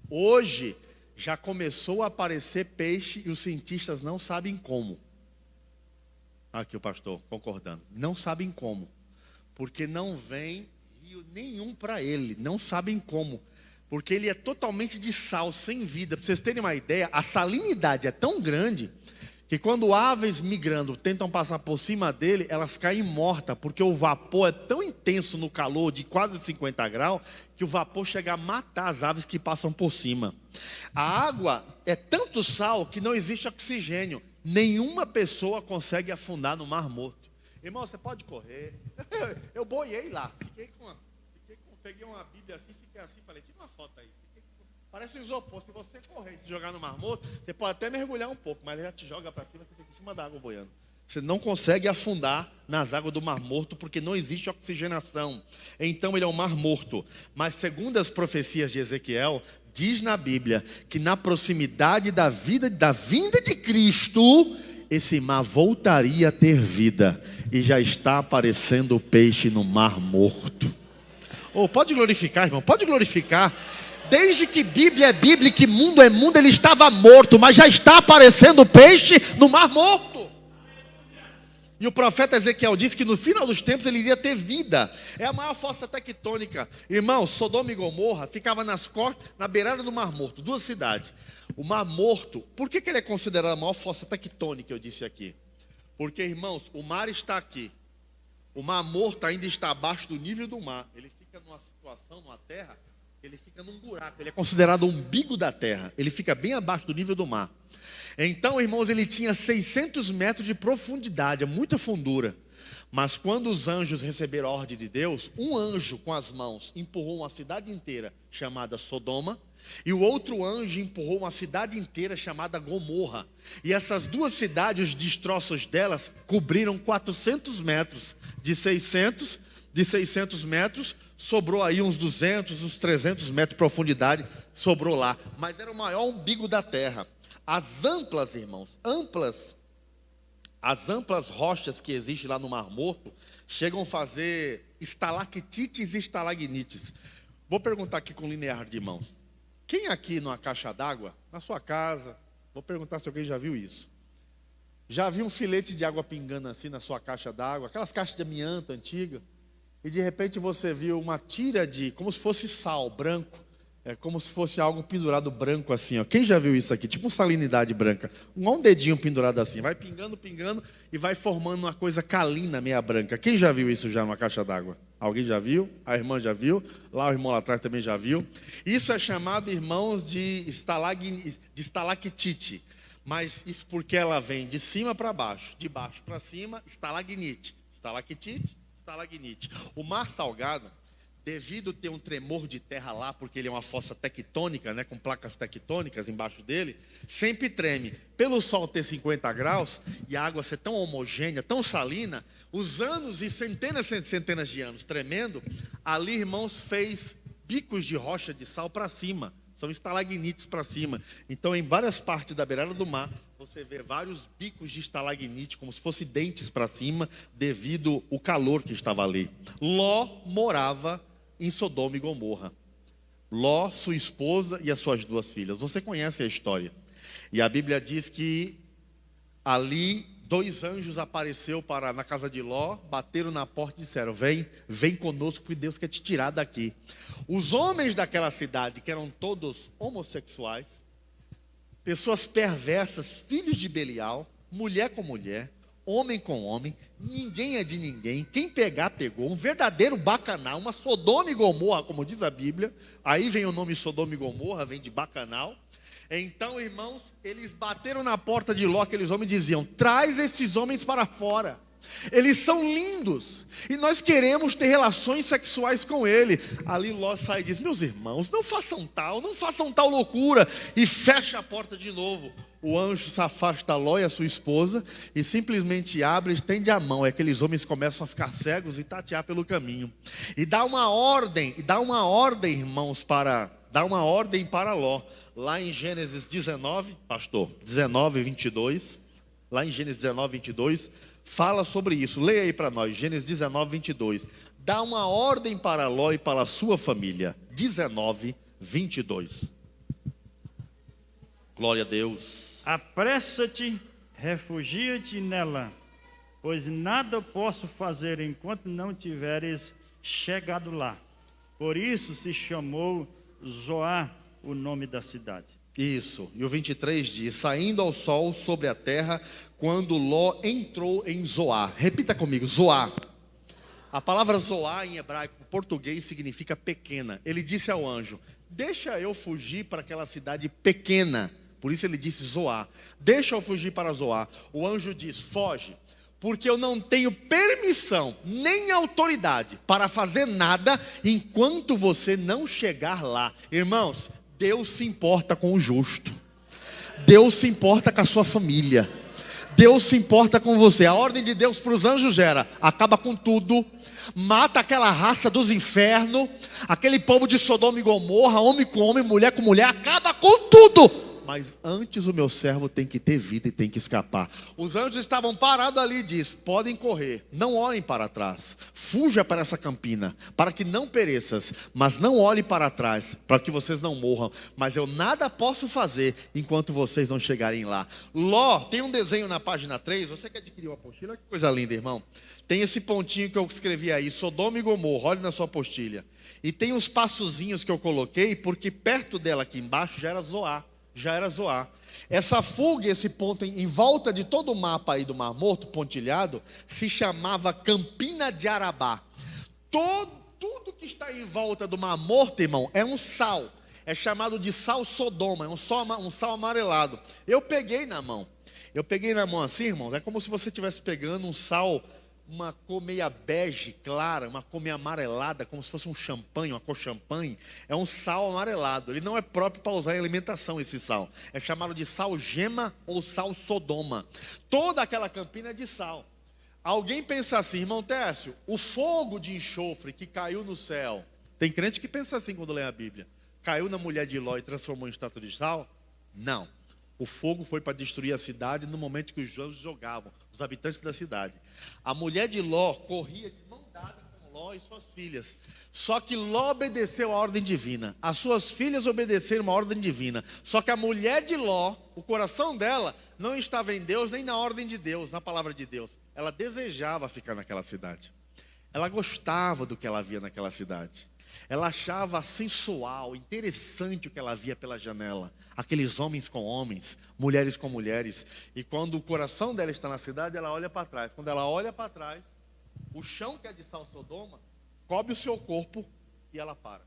Hoje já começou a aparecer peixe e os cientistas não sabem como. Aqui o pastor concordando, não sabem como, porque não vem rio nenhum para ele, não sabem como, porque ele é totalmente de sal, sem vida. Para vocês terem uma ideia, a salinidade é tão grande que quando aves migrando tentam passar por cima dele, elas caem mortas, porque o vapor é tão intenso no calor de quase 50 graus, que o vapor chega a matar as aves que passam por cima. A água é tanto sal que não existe oxigênio. Nenhuma pessoa consegue afundar no Mar Morto. Irmão, você pode correr. Eu boiei lá. Peguei uma Bíblia assim, fiquei assim, falei, tira uma foto aí. Parece um isopor. Se você correr e se jogar no Mar Morto, você pode até mergulhar um pouco, mas ele já te joga para cima, você fica em cima da água boiando. Você não consegue afundar nas águas do Mar Morto, porque não existe oxigenação. Então ele é um Mar Morto. Mas segundo as profecias de Ezequiel, diz na Bíblia que na proximidade da vinda de Cristo, esse mar voltaria a ter vida. E já está aparecendo o peixe no Mar Morto. Oh, pode glorificar, irmão, pode glorificar. Desde que Bíblia é Bíblia e que mundo é mundo, ele estava morto, mas já está aparecendo peixe no Mar Morto. E o profeta Ezequiel disse que no final dos tempos ele iria ter vida. É a maior fossa tectônica. Irmão, Sodoma e Gomorra ficava na beirada do Mar Morto, duas cidades. O Mar Morto, por que ele é considerado a maior fossa tectônica, eu disse aqui? Porque, irmãos, o mar está aqui. O Mar Morto ainda está abaixo do nível do mar. Ele fica numa situação, numa terra, ele fica num buraco. Ele é considerado o umbigo da terra. Ele fica bem abaixo do nível do mar. Então, irmãos, ele tinha 600 metros de profundidade, é muita fundura. Mas quando os anjos receberam a ordem de Deus, um anjo com as mãos empurrou uma cidade inteira chamada Sodoma, e o outro anjo empurrou uma cidade inteira chamada Gomorra. E essas duas cidades, os destroços delas, cobriram 400 metros. De 600 metros, sobrou aí uns 200, uns 300 metros de profundidade, sobrou lá. Mas era o maior umbigo da terra. As amplas, irmãos, as amplas rochas que existem lá no Mar Morto, chegam a fazer estalactites e estalagnites. Vou perguntar aqui com linear de mãos. Quem aqui numa caixa d'água, na sua casa, vou perguntar se alguém já viu isso. Já viu um filete de água pingando assim na sua caixa d'água, aquelas caixas de amianto antiga, e de repente você viu uma tira de, como se fosse sal branco, como se fosse algo pendurado branco assim, ó. Quem já viu isso aqui? Tipo uma salinidade branca, um dedinho pendurado assim, vai pingando, pingando e vai formando uma coisa calina meia branca. Quem já viu isso já numa caixa d'água? Alguém já viu? A irmã já viu? Lá o irmão lá atrás também já viu. Isso é chamado, irmãos, de estalactite. Mas isso porque ela vem de cima para baixo, de baixo para cima, estalagnite. Estalactite, estalagnite. O mar salgado, devido a ter um tremor de terra lá, porque ele é uma fossa tectônica, né, com placas tectônicas embaixo dele, sempre treme. Pelo sol ter 50 graus e a água ser tão homogênea, tão salina, os anos e centenas e centenas de anos tremendo, ali, irmãos, fez bicos de rocha de sal para cima. São estalagnites para cima. Então, em várias partes da beirada do mar, você vê vários bicos de estalagnite, como se fossem dentes para cima, devido ao calor que estava ali. Ló morava em Sodoma e Gomorra. Ló, sua esposa e as suas duas filhas. Você conhece a história. E a Bíblia diz que ali 2 anjos apareceram na casa de Ló, bateram na porta e disseram: vem conosco, porque Deus quer te tirar daqui. Os homens daquela cidade, que eram todos homossexuais, pessoas perversas, filhos de Belial, mulher com mulher, homem com homem, ninguém é de ninguém, quem pegar, pegou, um verdadeiro bacanal, uma Sodoma e Gomorra, como diz a Bíblia. Aí vem o nome Sodoma e Gomorra, vem de bacanal. Então, irmãos, eles bateram na porta de Ló, aqueles homens diziam: traz esses homens para fora, eles são lindos, e nós queremos ter relações sexuais com ele. Ali Ló sai e diz: meus irmãos, não façam tal loucura, e fecha a porta de novo. O anjo se afasta Ló e a sua esposa, e simplesmente abre e estende a mão. Aqueles homens começam a ficar cegos e tatear pelo caminho. E dá uma ordem, irmãos, dá uma ordem para Ló. Lá em Gênesis 19, pastor, 19, 22, lá em Gênesis 19, 22, fala sobre isso. Leia aí para nós, Gênesis 19, 22. Dá uma ordem para Ló e para a sua família. 19, 22. Glória a Deus. Apressa-te, refugia-te nela, pois nada posso fazer enquanto não tiveres chegado lá. Por isso se chamou Zoar o nome da cidade. Isso, e o 23 diz: saindo ao sol sobre a terra, quando Ló entrou em Zoar. Repita comigo, Zoar. A palavra Zoar em hebraico, em português, significa pequena. Ele disse ao anjo: deixa eu fugir para aquela cidade pequena. Por isso ele disse Zoar. Deixa eu fugir para Zoar. O anjo diz: foge, porque eu não tenho permissão, nem autoridade para fazer nada enquanto você não chegar lá. Irmãos, Deus se importa com o justo. Deus se importa com a sua família. Deus se importa com você. A ordem de Deus para os anjos era: acaba com tudo, mata aquela raça dos infernos, aquele povo de Sodoma e Gomorra, homem com homem, mulher com mulher, acaba com tudo. Mas antes o meu servo tem que ter vida e tem que escapar. Os anjos estavam parados ali e diz: podem correr, não olhem para trás, fuja para essa campina, para que não pereças, mas não olhem para trás, para que vocês não morram. Mas eu nada posso fazer enquanto vocês não chegarem lá. Ló, tem um desenho na página 3, você que adquiriu a apostila, que coisa linda, irmão. Tem esse pontinho que eu escrevi aí, Sodoma e Gomorra, olhe na sua apostila. E tem uns passozinhos que eu coloquei, porque perto dela aqui embaixo já era Zoar. Essa fuga, esse ponto em volta de todo o mapa aí do Mar Morto, pontilhado, se chamava Campina de Arabá. Tudo que está em volta do Mar Morto, irmão, é um sal. É chamado de sal Sodoma, é um sal amarelado. Eu peguei na mão assim, irmãos, é como se você estivesse pegando um sal, uma cor meia bege clara, uma cor meio amarelada, como se fosse um champanhe, uma cor champanhe. É um sal amarelado. Ele não é próprio para usar em alimentação, esse sal. É chamado de sal gema ou sal Sodoma. Toda aquela campina é de sal. Alguém pensa assim, irmão Técio, o fogo de enxofre que caiu no céu. Tem crente que pensa assim quando lê a Bíblia. Caiu na mulher de Ló e transformou em estátua de sal? Não. O fogo foi para destruir a cidade no momento que os anjos jogavam, os habitantes da cidade. A mulher de Ló corria de mão dada com Ló e suas filhas. Só que Ló obedeceu a ordem divina. As suas filhas obedeceram a ordem divina. Só que a mulher de Ló, o coração dela, não estava em Deus, nem na ordem de Deus, na palavra de Deus. Ela desejava ficar naquela cidade. Ela gostava do que ela via naquela cidade. Ela achava sensual, interessante o que ela via pela janela. Aqueles homens com homens, mulheres com mulheres. E quando o coração dela está na cidade, ela olha para trás. Quando ela olha para trás, o chão que é de sal Sodoma cobre o seu corpo e ela para.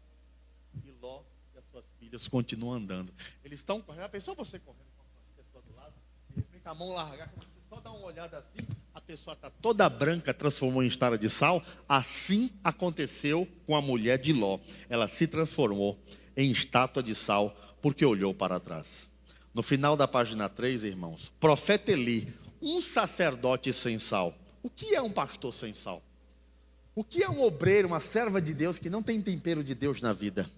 E Ló e as suas filhas continuam andando. Eles estão correndo. Já pensou você correndo com a pessoa do lado? De repente a mão largar, quando você só dá uma olhada assim, a pessoa está toda branca, transformou em estátua de sal. Assim aconteceu com a mulher de Ló. Ela se transformou em estátua de sal, porque olhou para trás. No final da página 3, irmãos, profeta Eli, um sacerdote sem sal. O que é um pastor sem sal? O que é um obreiro, uma serva de Deus que não tem tempero de Deus na vida?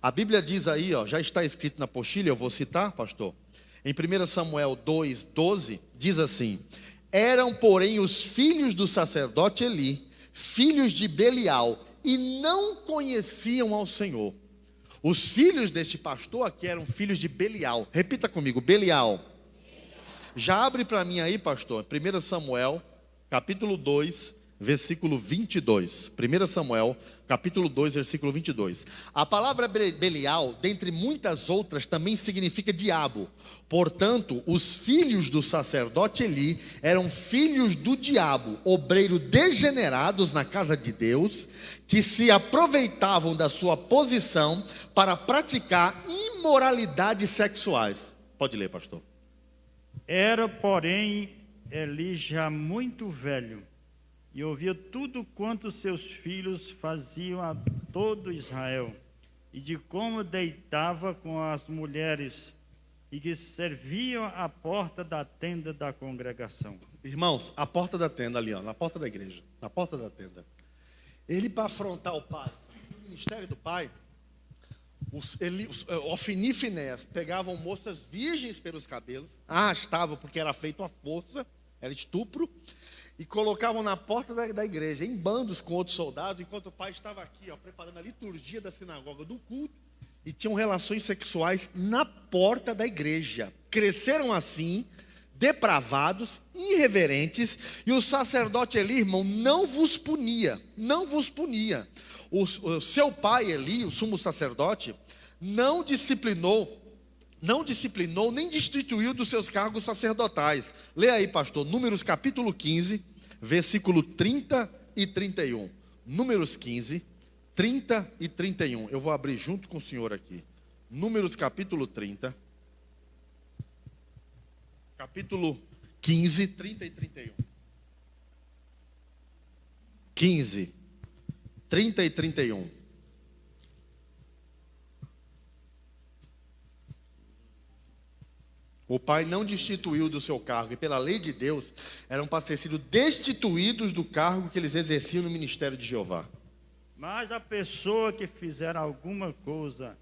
A Bíblia diz aí, ó, já está escrito na apostila, eu vou citar, pastor. Em 1 Samuel 2:12, diz assim: eram, porém, os filhos do sacerdote Eli, filhos de Belial, e não conheciam ao Senhor. Os filhos deste pastor aqui eram filhos de Belial. Repita comigo, Belial. Já abre para mim aí, pastor, 1 Samuel, capítulo 2, versículo 22. 1 Samuel, capítulo 2, versículo 22. A palavra Belial, dentre muitas outras, também significa diabo. Portanto, os filhos do sacerdote Eli eram filhos do diabo, obreiros degenerados na casa de Deus, que se aproveitavam da sua posição para praticar imoralidades sexuais. Pode ler, pastor. Era, porém, Eli já muito velho, e ouvia tudo quanto seus filhos faziam a todo Israel, e de como deitava com as mulheres, e que serviam à porta da tenda da congregação. Irmãos, a porta da tenda ali, ó, na porta da igreja, na porta da tenda. Ele, para afrontar o pai, o ministério do pai, Ofni e Finéias pegavam moças virgens pelos cabelos, arrastavam porque era feito à força, era estupro, e colocavam na porta da igreja, em bandos com outros soldados, enquanto o pai estava aqui, ó, preparando a liturgia da sinagoga do culto, e tinham relações sexuais na porta da igreja. Cresceram assim, depravados, irreverentes, e o sacerdote Eli, irmão, não vos punia. O seu pai Eli, o sumo sacerdote, não disciplinou não disciplinou, nem destituiu dos seus cargos sacerdotais. Lê aí, pastor, Números capítulo 15, versículo 30 e 31. Números 15, 30 e 31. Eu vou abrir junto com o senhor aqui. Números capítulo 30. Capítulo 15, 30 e 31. 15, 30 e 31. O pai não destituiu do seu cargo, e pela lei de Deus, eram para ter sido destituídos do cargo que eles exerciam no ministério de Jeová. Mas a pessoa que fizer alguma coisa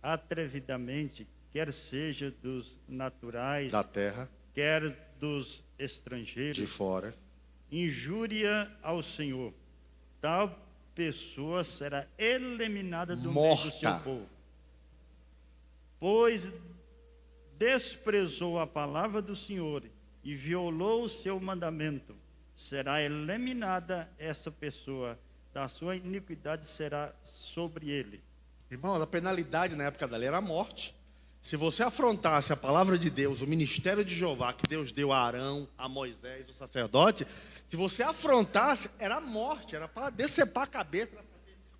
atrevidamente, quer seja dos naturais, Da terra, quer dos estrangeiros, de fora, injúria ao Senhor, tal pessoa será eliminada do meio morta. do seu povo. Pois desprezou a palavra do Senhor e violou o seu mandamento, será eliminada essa pessoa, da sua iniquidade será sobre ele. Irmão, a penalidade na época da lei era a morte. Se você afrontasse a palavra de Deus, o ministério de Jeová, que Deus deu a Arão, a Moisés, o sacerdote, se você afrontasse, era a morte, era para decepar a cabeça,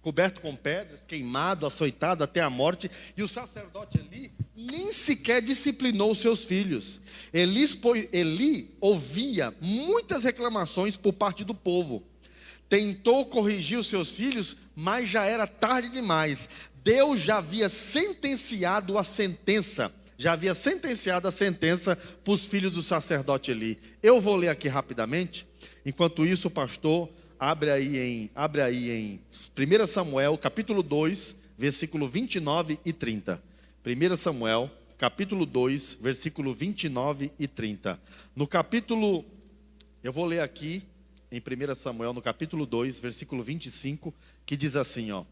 coberto com pedras, queimado, açoitado até a morte. E o sacerdote Eli nem sequer disciplinou os seus filhos. Eli ouvia muitas reclamações por parte do povo. Tentou corrigir os seus filhos, mas já era tarde demais. Deus já havia sentenciado a sentença. Para os filhos do sacerdote Eli. Eu vou ler aqui rapidamente. Enquanto isso, o pastor abre aí em 1 Samuel, capítulo 2, versículo 29 e 30. 1 Samuel, capítulo 2, versículo 29 e 30. No capítulo, eu vou ler aqui, em 1 Samuel, no capítulo 2, versículo 25, que diz assim, ó.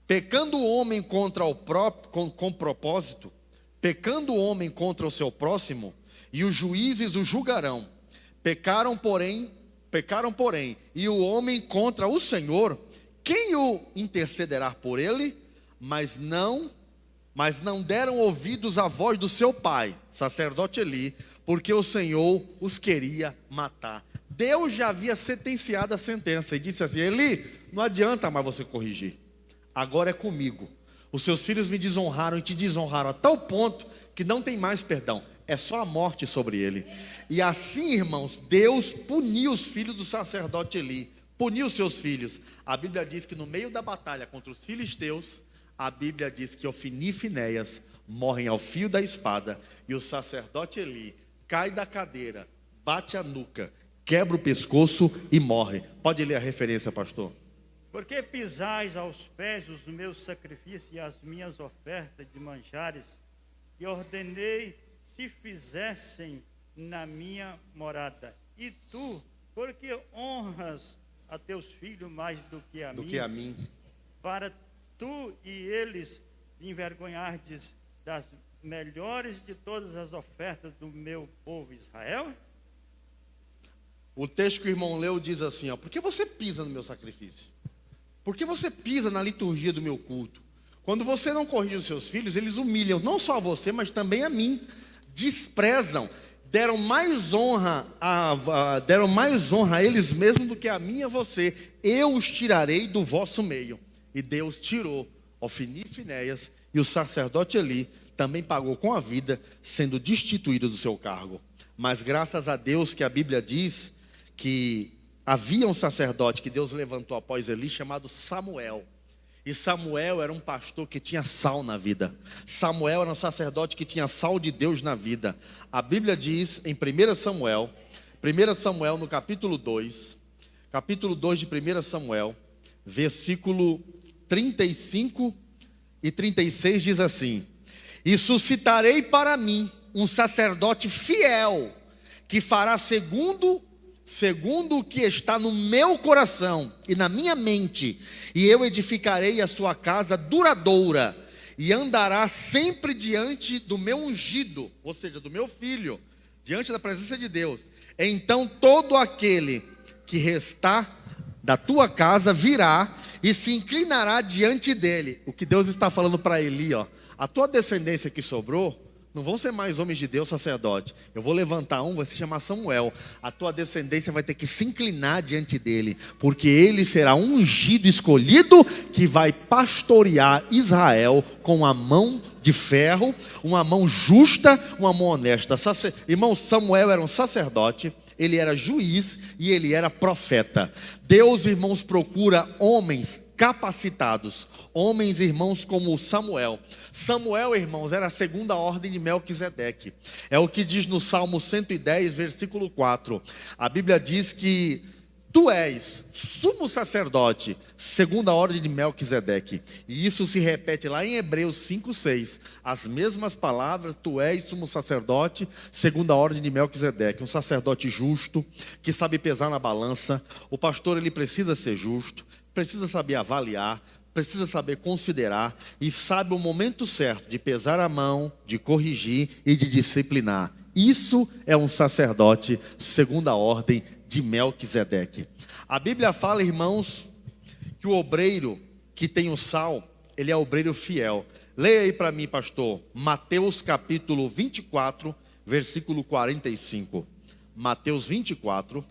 Pecando o homem contra o próprio, com propósito, pecando o homem contra o seu próximo, e os juízes o julgarão. Pecaram, porém, e o homem contra o Senhor, quem o intercederá por ele? Mas não deram ouvidos à voz do seu pai, sacerdote Eli, porque o Senhor os queria matar. Deus já havia sentenciado a sentença e disse assim: Eli, não adianta mais você corrigir, agora é comigo. Os seus filhos me desonraram e te desonraram a tal ponto que não tem mais perdão, é só a morte sobre ele. E assim, irmãos, Deus puniu os filhos do sacerdote Eli, puniu os seus filhos. A Bíblia diz que no meio da batalha contra os filisteus, a Bíblia diz que Ofni e Finéias morrem ao fio da espada, e o sacerdote Eli cai da cadeira, bate a nuca, quebra o pescoço e morre. Pode ler a referência, pastor. Porque pisais aos pés os meus sacrifícios e as minhas ofertas de manjares, que ordenei se fizessem na minha morada. E tu, porque honras a teus filhos mais do que a mim, para tu e eles envergonhardes das melhores de todas as ofertas do meu povo Israel? O texto que o irmão leu diz assim, ó: por que você pisa no meu sacrifício? Por que você pisa na liturgia do meu culto? Quando você não corrige os seus filhos, eles humilham não só a você, mas também a mim. Desprezam, deram mais honra a eles mesmos do que a mim e a você. Eu os tirarei do vosso meio. E Deus tirou Ofni e Finéias, e o sacerdote Eli também pagou com a vida, sendo destituído do seu cargo. Mas graças a Deus que a Bíblia diz que havia um sacerdote que Deus levantou após Eli, chamado Samuel. E Samuel era um pastor que tinha sal na vida. Samuel era um sacerdote que tinha sal de Deus na vida. A Bíblia diz em 1 Samuel no capítulo 2 de 1 Samuel, versículo 35 e 36 diz assim: e suscitarei para mim um sacerdote fiel, que fará segundo o que está no meu coração e na minha mente, e eu edificarei a sua casa duradoura, e andará sempre diante do meu ungido, ou seja, do meu filho, diante da presença de Deus. Então todo aquele que restar da tua casa virá e se inclinará diante dele. O que Deus está falando para Eli, ó: a tua descendência que sobrou Não vão ser mais homens de Deus, sacerdote. Eu vou levantar um, vai se chamar Samuel. A tua descendência vai ter que se inclinar diante dele, porque ele será um ungido, escolhido, que vai pastorear Israel com a mão de ferro, uma mão justa, uma mão honesta. Irmão, Samuel era um sacerdote, ele era juiz e ele era profeta. Deus, irmãos, procura homens capacitados, homens, irmãos, como Samuel. Samuel, irmãos, era a segunda ordem de Melquisedeque. É o que diz no Salmo 110, versículo 4. A Bíblia diz que tu és sumo sacerdote, segunda ordem de Melquisedeque. E isso se repete lá em Hebreus 5:6. As mesmas palavras, tu és sumo sacerdote, segunda ordem de Melquisedeque. Um sacerdote justo, que sabe pesar na balança. O pastor, ele precisa ser justo, precisa saber avaliar, precisa saber considerar e sabe o momento certo de pesar a mão, de corrigir e de disciplinar. Isso é um sacerdote segundo a ordem de Melquisedeque. A Bíblia fala, irmãos, que o obreiro que tem o sal, ele é obreiro fiel. Leia aí para mim, pastor, Mateus capítulo 24, versículo 45. Mateus 24,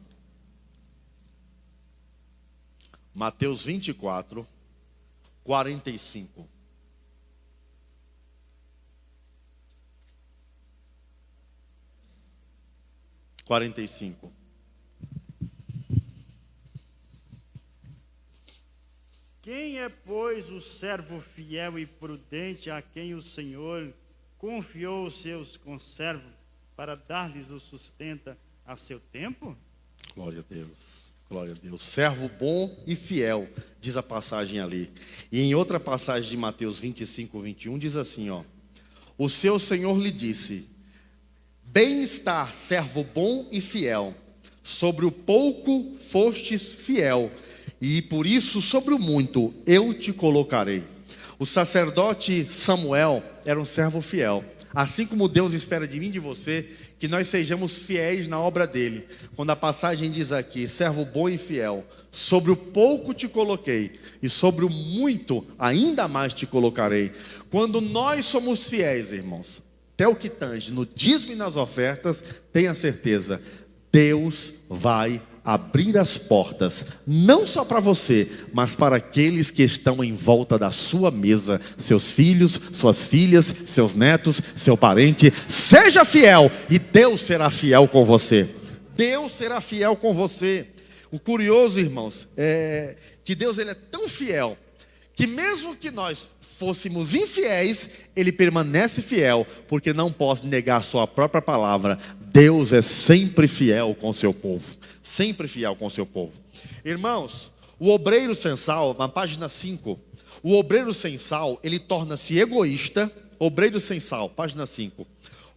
45. Quem é, pois, o servo fiel e prudente a quem o Senhor confiou os seus conservos para dar-lhes o sustento a seu tempo? Glória a Deus. Glória a Deus. Servo bom e fiel, diz a passagem ali. E em outra passagem de Mateus 25, 21, diz assim, ó: o seu Senhor lhe disse: bem-estar, servo bom e fiel, sobre o pouco fostes fiel, e por isso sobre o muito eu te colocarei. O sacerdote Samuel era um servo fiel. Assim como Deus espera de mim e de você, que nós sejamos fiéis na obra dele. Quando a passagem diz aqui, servo bom e fiel, sobre o pouco te coloquei, e sobre o muito ainda mais te colocarei. Quando nós somos fiéis, irmãos, até o que tange no dízimo e nas ofertas, tenha certeza, Deus vai abrir as portas, não só para você, mas para aqueles que estão em volta da sua mesa, seus filhos, suas filhas, seus netos, seu parente. Seja fiel e Deus será fiel com você. Deus será fiel com você. O curioso, irmãos, é que Deus, ele é tão fiel que mesmo que nós fôssemos infiéis, ele permanece fiel, porque não pode negar a sua própria palavra. Deus é sempre fiel com o seu povo, sempre fiel com o seu povo. Irmãos, o obreiro sem sal, na página 5, o obreiro sem sal, ele torna-se egoísta. Obreiro sem sal, página 5.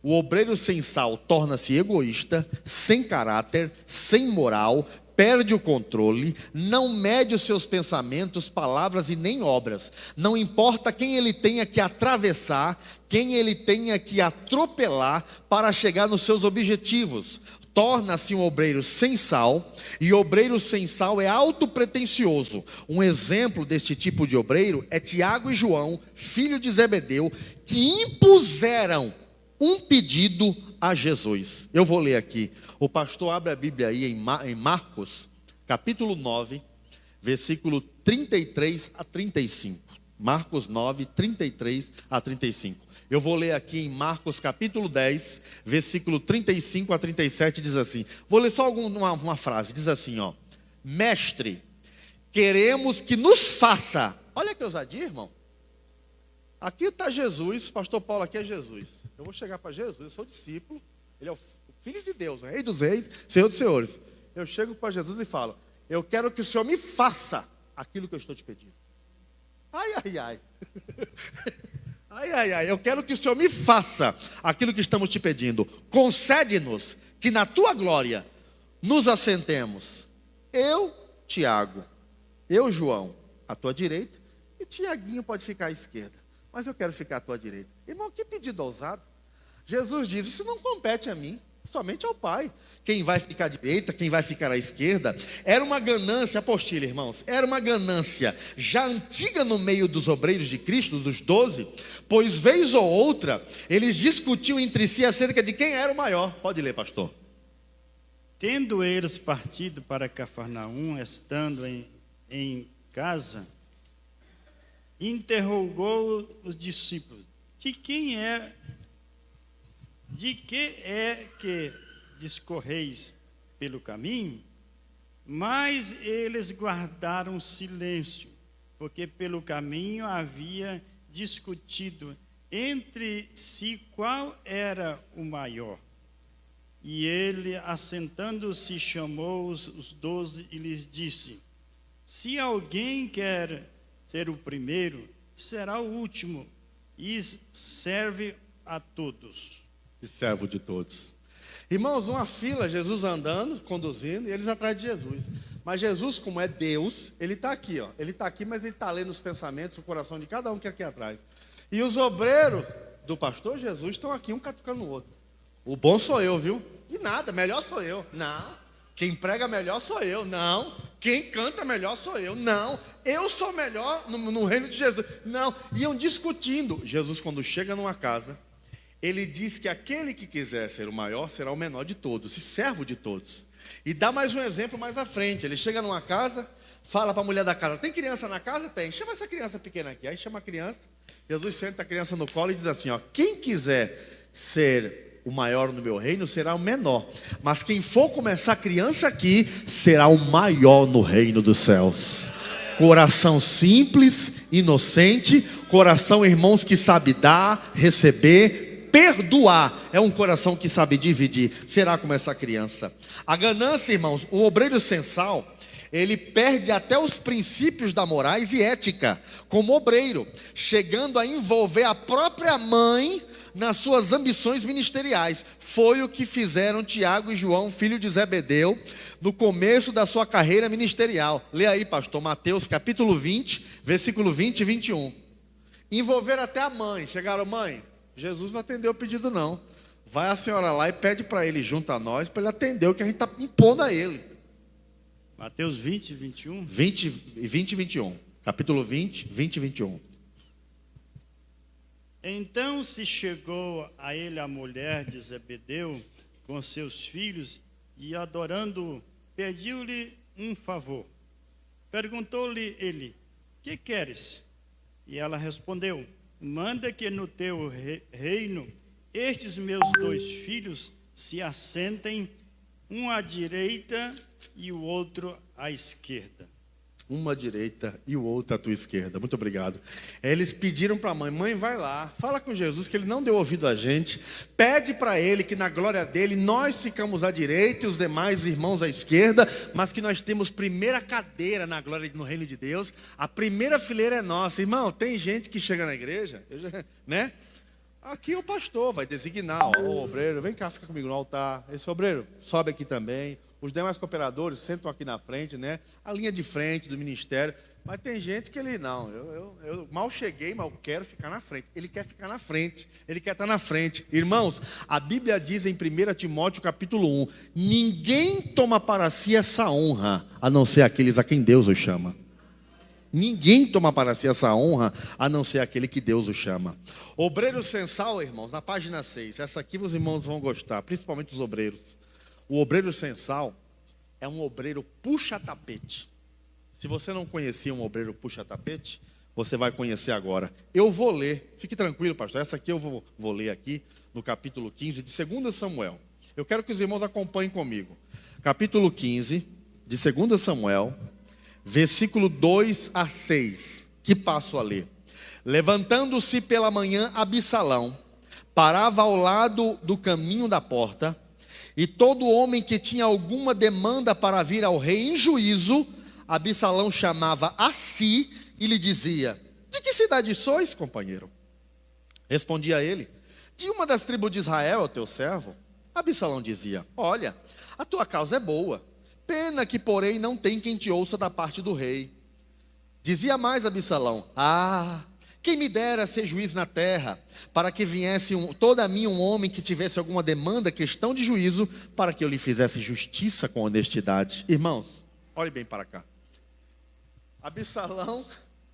O obreiro sem sal torna-se egoísta, sem caráter, sem moral, perde o controle, não mede os seus pensamentos, palavras e nem obras. Não importa quem ele tenha que atravessar, quem ele tenha que atropelar para chegar nos seus objetivos. Torna-se um obreiro sem sal, e obreiro sem sal é autopretensioso. Um exemplo deste tipo de obreiro é Tiago e João, filho de Zebedeu, que impuseram um pedido a Jesus. Eu vou ler aqui. O pastor abre a Bíblia aí em Marcos, capítulo 9, versículo 33 a 35. Marcos 9, 33 a 35. Eu vou ler aqui em Marcos capítulo 10, versículo 35 a 37, diz assim. Vou ler só uma frase, diz assim, ó: mestre, queremos que nos faça. Olha que ousadia, irmão. Aqui está Jesus, pastor Paulo aqui é Jesus. Eu vou chegar para Jesus, eu sou discípulo, ele é o Filho de Deus, o Rei dos Reis, Senhor dos Senhores. Eu chego para Jesus e falo: eu quero que o Senhor me faça aquilo que eu estou te pedindo. Ai, ai, ai. Ai, ai, ai, eu quero que o Senhor me faça aquilo que estamos te pedindo. Concede-nos que na tua glória nos assentemos. Eu, Tiago, eu, João, à tua direita, e Tiaguinho pode ficar à esquerda. Mas eu quero ficar à tua direita. Irmão, que pedido ousado. Jesus diz: isso não compete a mim. somente ao pai. Quem vai ficar à direita, quem vai ficar à esquerda. Era uma ganância, apostila, irmãos, era uma ganância já antiga no meio dos obreiros de Cristo, dos 12, pois vez ou outra, eles discutiam entre si acerca de quem era o maior. Pode ler, pastor. Tendo eles partido para Cafarnaum, estando em casa, interrogou os discípulos: de que é que discorreis pelo caminho? Mas eles guardaram silêncio, porque pelo caminho havia discutido entre si qual era o maior. E ele, assentando-se, chamou os 12 e lhes disse: se alguém quer ser o primeiro, será o último e serve a todos. E servo de todos. Irmãos, uma fila, Jesus andando, conduzindo, e eles atrás de Jesus. Mas Jesus, como é Deus, ele está aqui, ó. Ele está aqui, mas ele está lendo os pensamentos, o coração de cada um que é aqui atrás. E os obreiros do pastor Jesus estão aqui, um catucando o outro. O bom sou eu, viu? E nada, melhor sou eu. Não. Quem prega melhor sou eu. Não. Quem canta melhor sou eu. Não. Eu sou melhor no reino de Jesus. Não. Iam discutindo. Jesus, quando chega numa casa, ele diz que aquele que quiser ser o maior será o menor de todos, e servo de todos. E dá mais um exemplo mais à frente. Ele chega numa casa, fala para a mulher da casa: tem criança na casa? Tem. Chama essa criança pequena aqui. Aí chama a criança. Jesus senta a criança no colo e diz assim, ó: quem quiser ser o maior no meu reino será o menor, mas quem for começar criança aqui será o maior no reino dos céus. Coração simples, inocente, coração, irmãos, que sabe dar, receber, perdoar. É um coração que sabe dividir. Será como essa criança. A ganância, irmãos, o obreiro sensal, ele perde até os princípios da morais e ética como obreiro, chegando a envolver a própria mãe nas suas ambições ministeriais. Foi o que fizeram Tiago e João, filho de Zebedeu, no começo da sua carreira ministerial. Lê aí, pastor, Mateus capítulo 20, versículo 20 e 21. Envolveram até a mãe. Chegaram: mãe, Jesus não atendeu o pedido não. Vai a senhora lá e pede para ele junto a nós, para ele atender o que a gente está impondo a ele. Mateus 20 e 21. 20 e 21. Capítulo 20, 20 e 21. Então se chegou a ele a mulher de Zebedeu com seus filhos e, adorando-o, pediu-lhe um favor. Perguntou-lhe ele: que queres? E ela respondeu: manda que no teu reino estes meus 2 filhos se assentem, um à direita e o outro à esquerda. Uma à direita e o outro à tua esquerda. Muito obrigado. Eles pediram para a mãe: mãe, vai lá, fala com Jesus que ele não deu ouvido a gente. Pede para ele que na glória dele nós ficamos à direita e os demais irmãos à esquerda, mas que nós temos primeira cadeira na glória no reino de Deus. A primeira fileira é nossa. Irmão, tem gente que chega na igreja, né? Aqui o pastor vai designar: o obreiro, vem cá, fica comigo no altar. Esse obreiro sobe aqui também. Os demais cooperadores sentam aqui na frente, né? A linha de frente do ministério. Mas tem gente que ele, não, eu mal cheguei, mas eu quero ficar na frente. Ele quer ficar na frente, ele quer estar na frente. Irmãos, a Bíblia diz em 1 Timóteo capítulo 1, ninguém toma para si essa honra, a não ser aqueles a quem Deus o chama. Ninguém toma para si essa honra, a não ser aquele que Deus o chama. Obreiro sensal, irmãos, na página 6. Essa aqui os irmãos vão gostar, principalmente os obreiros. O obreiro sensal é um obreiro puxa-tapete. Se você não conhecia um obreiro puxa-tapete, você vai conhecer agora. Eu vou ler, fique tranquilo, pastor. Essa aqui eu vou ler aqui no capítulo 15 de 2 Samuel. Eu quero que os irmãos acompanhem comigo. Capítulo 15 de 2 Samuel, versículo 2 a 6, que passo a ler. Levantando-se pela manhã, Absalão parava ao lado do caminho da porta, e todo homem que tinha alguma demanda para vir ao rei em juízo, Absalão chamava a si e lhe dizia: de que cidade sois, companheiro? Respondia ele: de uma das tribos de Israel, é o teu servo. Absalão dizia: olha, a tua causa é boa, pena que porém não tem quem te ouça da parte do rei. Dizia mais Absalão: Quem me dera ser juiz na terra, para que viesse toda a mim um homem que tivesse alguma demanda, questão de juízo, para que eu lhe fizesse justiça com honestidade. Irmãos, olhe bem para cá. Absalão,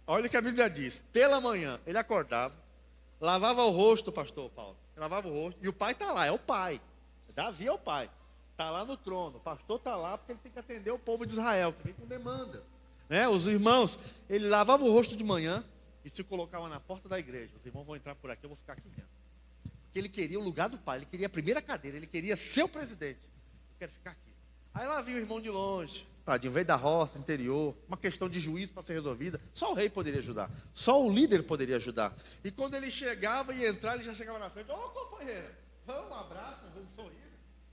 olha o que a Bíblia diz. Pela manhã, ele acordava, lavava o rosto, pastor Paulo. Lavava o rosto, e o pai está lá, é o pai. Davi é o pai. Está lá no trono, o pastor está lá porque ele tem que atender o povo de Israel, que vem com demanda. Né? Os irmãos, ele lavava o rosto de manhã e se colocava na porta da igreja. Os irmãos vão entrar por aqui, eu vou ficar aqui dentro. Porque ele queria o lugar do pai, ele queria a primeira cadeira, ele queria ser o presidente. Eu quero ficar aqui. Aí lá vinha o irmão de longe, tadinho, veio da roça, interior, uma questão de juízo para ser resolvida. Só o rei poderia ajudar, só o líder poderia ajudar. E quando ele chegava e ia entrar, ele já chegava na frente: ô companheiro, vamos, um abraço, vamos sorrir.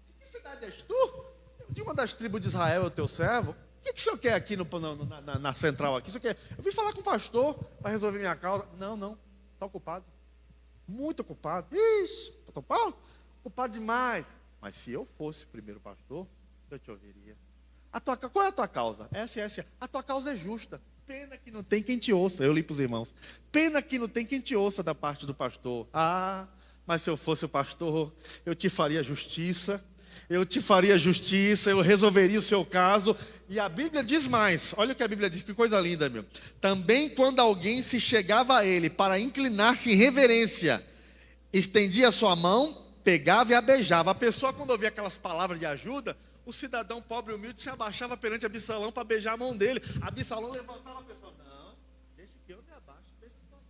De que cidade és tu? De uma das tribos de Israel, é o teu servo. O que o senhor quer aqui na central aqui? O senhor quer? Eu vim falar com o pastor para resolver minha causa. Não, está ocupado. Muito ocupado. Ixi, pastor Paulo, ocupado demais. Mas se eu fosse o primeiro pastor, eu te ouviria. Qual é a tua causa? Essa. A tua causa é justa. Pena que não tem quem te ouça. Eu li para os irmãos. Pena que não tem quem te ouça da parte do pastor. Mas se eu fosse o pastor, eu te faria justiça. Eu resolveria o seu caso. E a Bíblia diz mais. Olha o que a Bíblia diz, que coisa linda, meu. Também quando alguém se chegava a ele para inclinar-se em reverência, estendia a sua mão, pegava e a beijava. A pessoa, quando ouvia aquelas palavras de ajuda, o cidadão pobre e humilde se abaixava perante Absalão para beijar a mão dele. Absalão levantava a pessoa: não, deixa que eu me abaixo, beija a mão.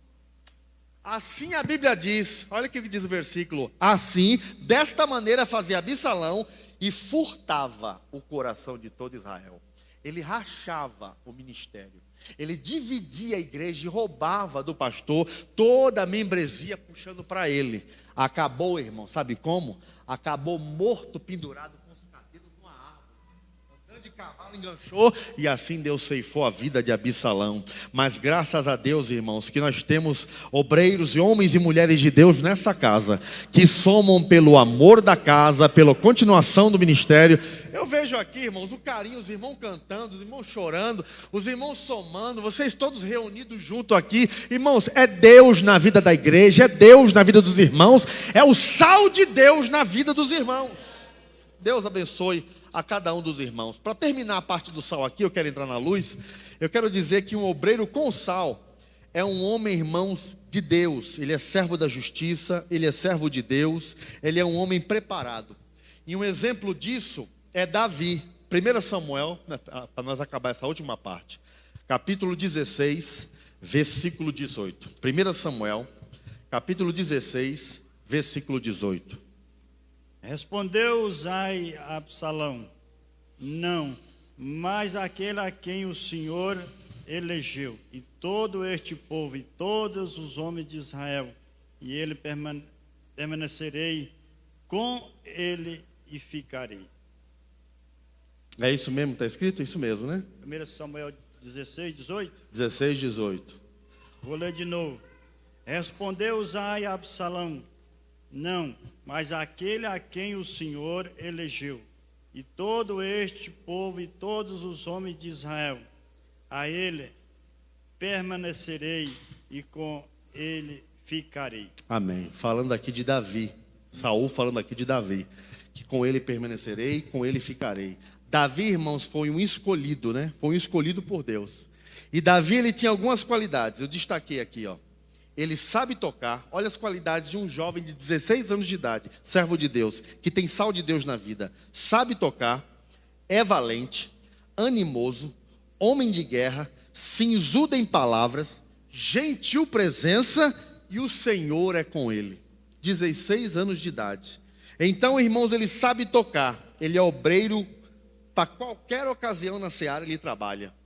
Assim a Bíblia diz, olha o que diz o versículo: assim, desta maneira fazia Absalão e furtava o coração de todo Israel. Ele rachava o ministério, ele dividia a igreja e roubava do pastor toda a membresia, puxando para ele. Acabou, irmão, sabe como? Acabou morto, pendurado com os cabelos numa árvore. Andando de cavalo, enganchou, e assim Deus ceifou a vida de Absalão. Mas graças a Deus, irmãos, que nós temos obreiros e homens e mulheres de Deus nessa casa, que somam pelo amor da casa, pela continuação do ministério. Eu vejo aqui, irmãos, o carinho, os irmãos cantando, os irmãos chorando, os irmãos somando, vocês todos reunidos junto aqui. Irmãos, é Deus na vida da igreja, é Deus na vida dos irmãos, é o sal de Deus na vida dos irmãos. Deus abençoe a cada um dos irmãos. Para terminar a parte do sal aqui, eu quero entrar na luz. Eu quero dizer que um obreiro com sal é um homem, irmãos, de Deus. Ele é servo da justiça, ele é servo de Deus, ele é um homem preparado. E um exemplo disso é Davi. 1 Samuel, para nós acabar essa última parte, capítulo 16, versículo 18. 1 Samuel, capítulo 16, versículo 18. Respondeu Uzai a Absalão: não, mas aquele a quem o Senhor elegeu, e todo este povo, e todos os homens de Israel, e ele permanecerei com ele e ficarei. É isso mesmo, está escrito? Isso mesmo, né? 1 Samuel 16, 18. 16, 18. Vou ler de novo. Respondeu Uzai a Absalão: não, mas aquele a quem o Senhor elegeu, e todo este povo e todos os homens de Israel, a ele permanecerei e com ele ficarei. Amém. Falando aqui de Davi, Saul falando aqui de Davi, que com ele permanecerei, com ele ficarei. Davi, irmãos, foi um escolhido, né? Foi um escolhido por Deus. E Davi, ele tinha algumas qualidades, eu destaquei aqui, ó. Ele sabe tocar. Olha as qualidades de um jovem de 16 anos de idade, servo de Deus, que tem sal de Deus na vida. Sabe tocar, é valente, animoso, homem de guerra, cinzudo em palavras, gentil presença, e o Senhor é com ele. 16 anos de idade. Então, irmãos, ele sabe tocar. Ele é obreiro para qualquer ocasião na seara, ele trabalha.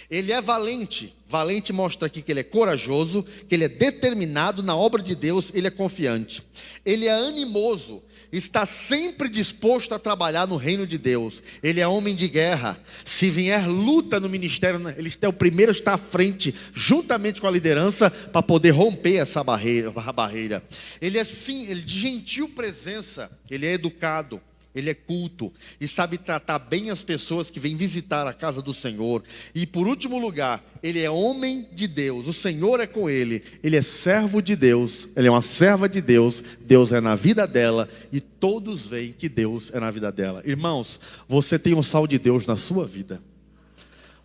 Ele é valente. Valente mostra aqui que ele é corajoso, que ele é determinado na obra de Deus, ele é confiante. Ele é animoso, está sempre disposto a trabalhar no reino de Deus. Ele é homem de guerra. Se vier luta no ministério, ele é o primeiro a estar à frente, juntamente com a liderança, para poder romper essa barreira. Ele é sim, ele de gentil presença, ele é educado, ele é culto e sabe tratar bem as pessoas que vêm visitar a casa do Senhor. E por último lugar, ele é homem de Deus, o Senhor é com ele é servo de Deus, ele é uma serva de Deus, Deus é na vida dela e todos veem que Deus é na vida dela. Irmãos, você tem o sal de Deus na sua vida.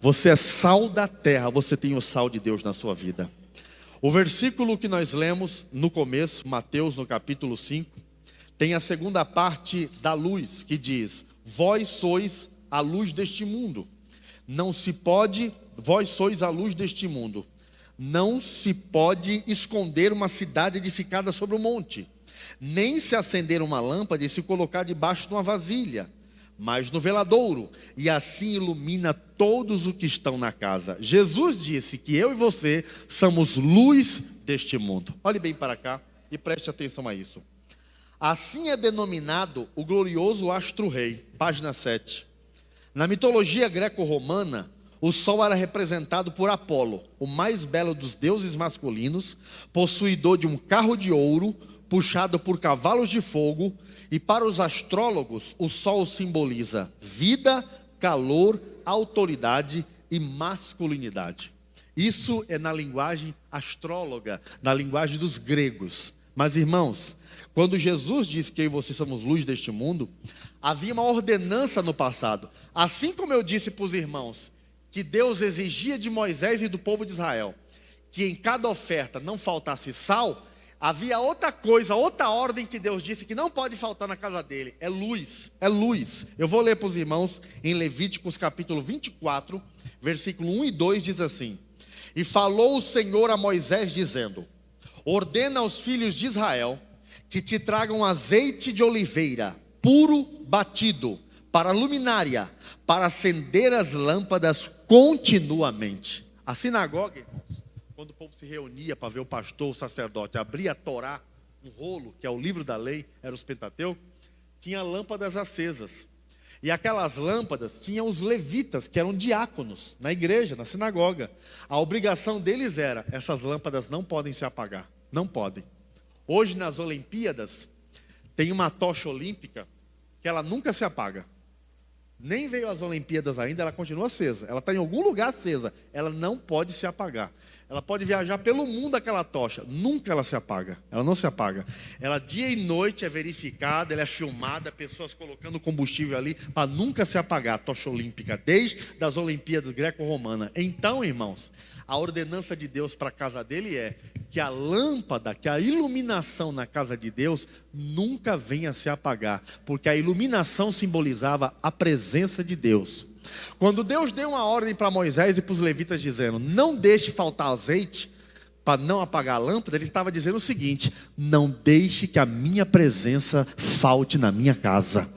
Você é sal da terra, você tem o sal de Deus na sua vida. O versículo que nós lemos no começo, Mateus no capítulo 5, tem a segunda parte da luz, que diz: vós sois a luz deste mundo. Vós sois a luz deste mundo. Não se pode esconder uma cidade edificada sobre um monte, nem se acender uma lâmpada e se colocar debaixo de uma vasilha, mas no veladouro, e assim ilumina todos os que estão na casa. Jesus disse que eu e você somos luz deste mundo. Olhe bem para cá e preste atenção a isso. Assim é denominado o glorioso astro-rei, página 7. Na mitologia greco-romana, o sol era representado por Apolo, o mais belo dos deuses masculinos, possuidor de um carro de ouro, puxado por cavalos de fogo. E para os astrólogos, o sol simboliza vida, calor, autoridade e masculinidade. Isso é na linguagem astróloga, na linguagem dos gregos. Mas irmãos, quando Jesus disse que eu e você somos luz deste mundo, havia uma ordenança no passado. Assim como eu disse para os irmãos, que Deus exigia de Moisés e do povo de Israel, que em cada oferta não faltasse sal, havia outra coisa, outra ordem que Deus disse que não pode faltar na casa dele, é luz, é luz. Eu vou ler para os irmãos em Levíticos capítulo 24, versículo 1 e 2, diz assim: e falou o Senhor a Moisés dizendo: ordena aos filhos de Israel que te tragam azeite de oliveira, puro batido, para a luminária, para acender as lâmpadas continuamente. A sinagoga, irmãos, quando o povo se reunia para ver o pastor, o sacerdote, abria a Torá, um rolo, que é o livro da lei, era os Pentateuco, tinha lâmpadas acesas. E aquelas lâmpadas tinham os levitas, que eram diáconos, na igreja, na sinagoga. A obrigação deles era, essas lâmpadas não podem se apagar, não podem. Hoje nas Olimpíadas, tem uma tocha olímpica, que ela nunca se apaga. Nem veio às Olimpíadas ainda, ela continua acesa. Ela está em algum lugar acesa. Ela não pode se apagar. Ela pode viajar pelo mundo aquela tocha. Nunca ela se apaga. Ela não se apaga. Ela dia e noite é verificada, ela é filmada, pessoas colocando combustível ali para nunca se apagar. A tocha olímpica, desde as Olimpíadas greco-romanas. Então, irmãos, a ordenança de Deus para a casa dele é que a lâmpada, que a iluminação na casa de Deus nunca venha a se apagar, porque a iluminação simbolizava a presença de Deus. Quando Deus deu uma ordem para Moisés e para os levitas dizendo: não deixe faltar azeite para não apagar a lâmpada, ele estava dizendo o seguinte: não deixe que a minha presença falte na minha casa.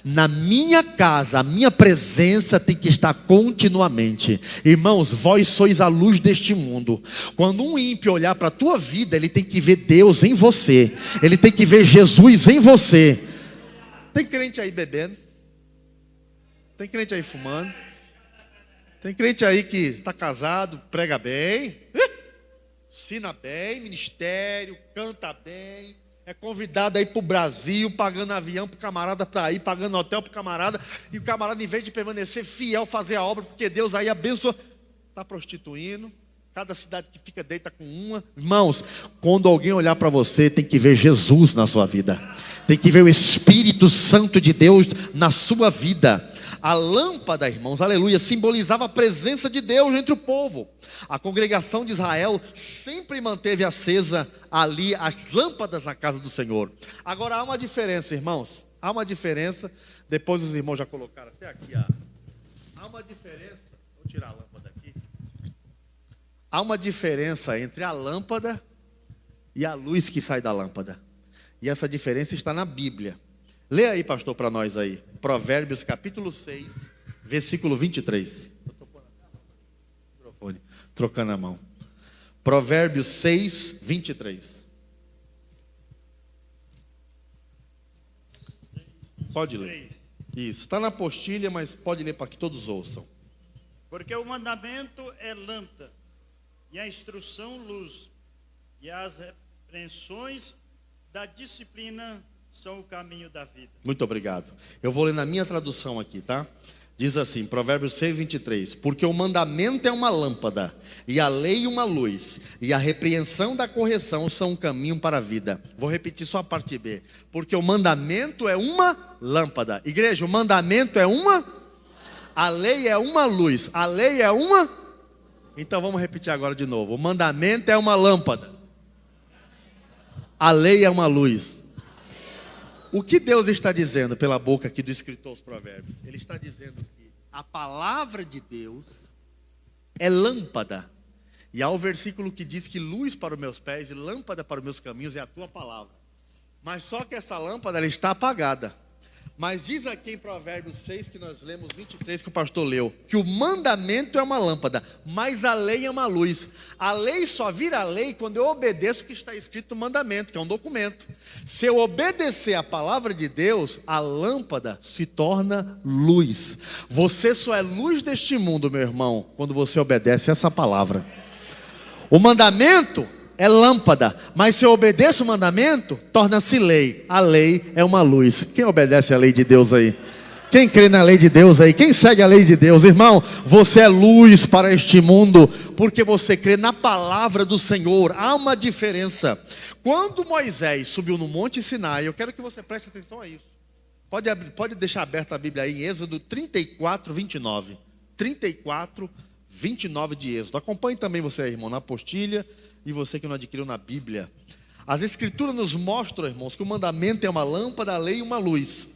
Na minha casa, a minha presença tem que estar continuamente. Irmãos, vós sois a luz deste mundo. Quando um ímpio olhar para a tua vida, ele tem que ver Deus em você. Ele tem que ver Jesus em você. Tem crente aí bebendo? Tem crente aí fumando? Tem crente aí que está casado, prega bem, ensina bem, ministério, canta bem, é convidado a ir para o Brasil, pagando avião para o camarada para ir, pagando hotel para o camarada, e o camarada, em vez de permanecer fiel, fazer a obra, porque Deus aí abençoa, está prostituindo. Cada cidade que fica deita com uma. Irmãos, quando alguém olhar para você, tem que ver Jesus na sua vida, tem que ver o Espírito Santo de Deus na sua vida. A lâmpada, irmãos, aleluia, simbolizava a presença de Deus entre o povo. A congregação de Israel sempre manteve acesa ali as lâmpadas na casa do Senhor. Agora há uma diferença, irmãos, há uma diferença. Depois os irmãos já colocaram até aqui, há uma diferença. Vou tirar a lâmpada aqui. Há uma diferença entre a lâmpada e a luz que sai da lâmpada. E essa diferença está na Bíblia. Lê aí, pastor, para nós aí. Provérbios capítulo 6, versículo 23. Microfone, trocando a mão. Provérbios 6, 23. Pode ler. Isso, está na apostila, mas pode ler para que todos ouçam. Porque o mandamento é lâmpada, e a instrução luz, e as repreensões da disciplina são o caminho da vida. Muito obrigado. Eu vou ler na minha tradução aqui, tá? Diz assim, Provérbios 6:23. Porque o mandamento é uma lâmpada, e a lei uma luz, e a repreensão da correção são um caminho para a vida. Vou repetir só a parte B. Porque o mandamento é uma lâmpada. Igreja, o mandamento é uma... A lei é uma luz. A lei é uma... Então vamos repetir agora de novo. O mandamento é uma lâmpada. A lei é uma luz. O que Deus está dizendo pela boca aqui do escritor dos Provérbios? Ele está dizendo que a palavra de Deus é lâmpada. E há o versículo que diz que luz para os meus pés e lâmpada para os meus caminhos é a tua palavra. Mas só que essa lâmpada ela está apagada. Mas diz aqui em Provérbios 6, que nós lemos 23, que o pastor leu, que o mandamento é uma lâmpada, mas a lei é uma luz. A lei só vira lei quando eu obedeço o que está escrito no mandamento, que é um documento. Se eu obedecer a palavra de Deus, a lâmpada se torna luz. Você só é luz deste mundo, meu irmão, quando você obedece essa palavra. O mandamento é lâmpada, mas se eu obedeço o mandamento, torna-se lei. A lei é uma luz. Quem obedece à lei de Deus aí? Quem crê na lei de Deus aí? Quem segue a lei de Deus? Irmão, você é luz para este mundo, porque você crê na palavra do Senhor. Há uma diferença. Quando Moisés subiu no Monte Sinai, eu quero que você preste atenção a isso. Pode deixar aberta a Bíblia aí em Êxodo 34, 29. 34, 29 de Êxodo. Acompanhe também você, irmão, na apostilha. E você que não adquiriu na Bíblia. As Escrituras nos mostram, irmãos, que o mandamento é uma lâmpada, a lei uma luz.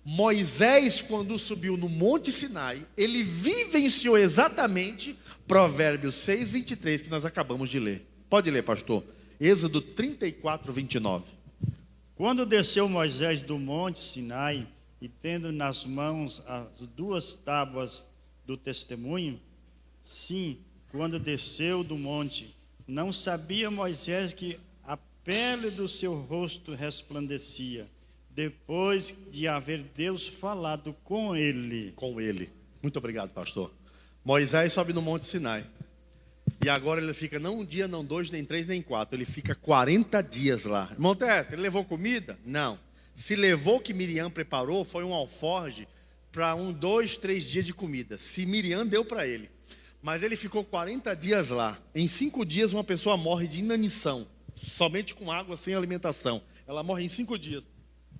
Moisés, quando subiu no Monte Sinai, ele vivenciou exatamente Provérbios 6, 23, que nós acabamos de ler. Pode ler, pastor. Êxodo 34, 29. Quando desceu Moisés do Monte Sinai, e tendo nas mãos as 2 tábuas do testemunho, sim, quando desceu do monte, não sabia Moisés que a pele do seu rosto resplandecia, depois de haver Deus falado com ele. Com ele. Muito obrigado, pastor. Moisés sobe no Monte Sinai. E agora ele fica não um dia, não 2, nem 3, nem 4. Ele fica 40 dias lá. Irmão Tess, ele levou comida? Não. Se levou o que Miriam preparou, foi um alforje para 1, 2, 3 dias de comida. Se Miriam deu para ele. Mas ele ficou 40 dias lá. Em 5 dias uma pessoa morre de inanição. Somente com água, sem alimentação. Ela morre em 5 dias.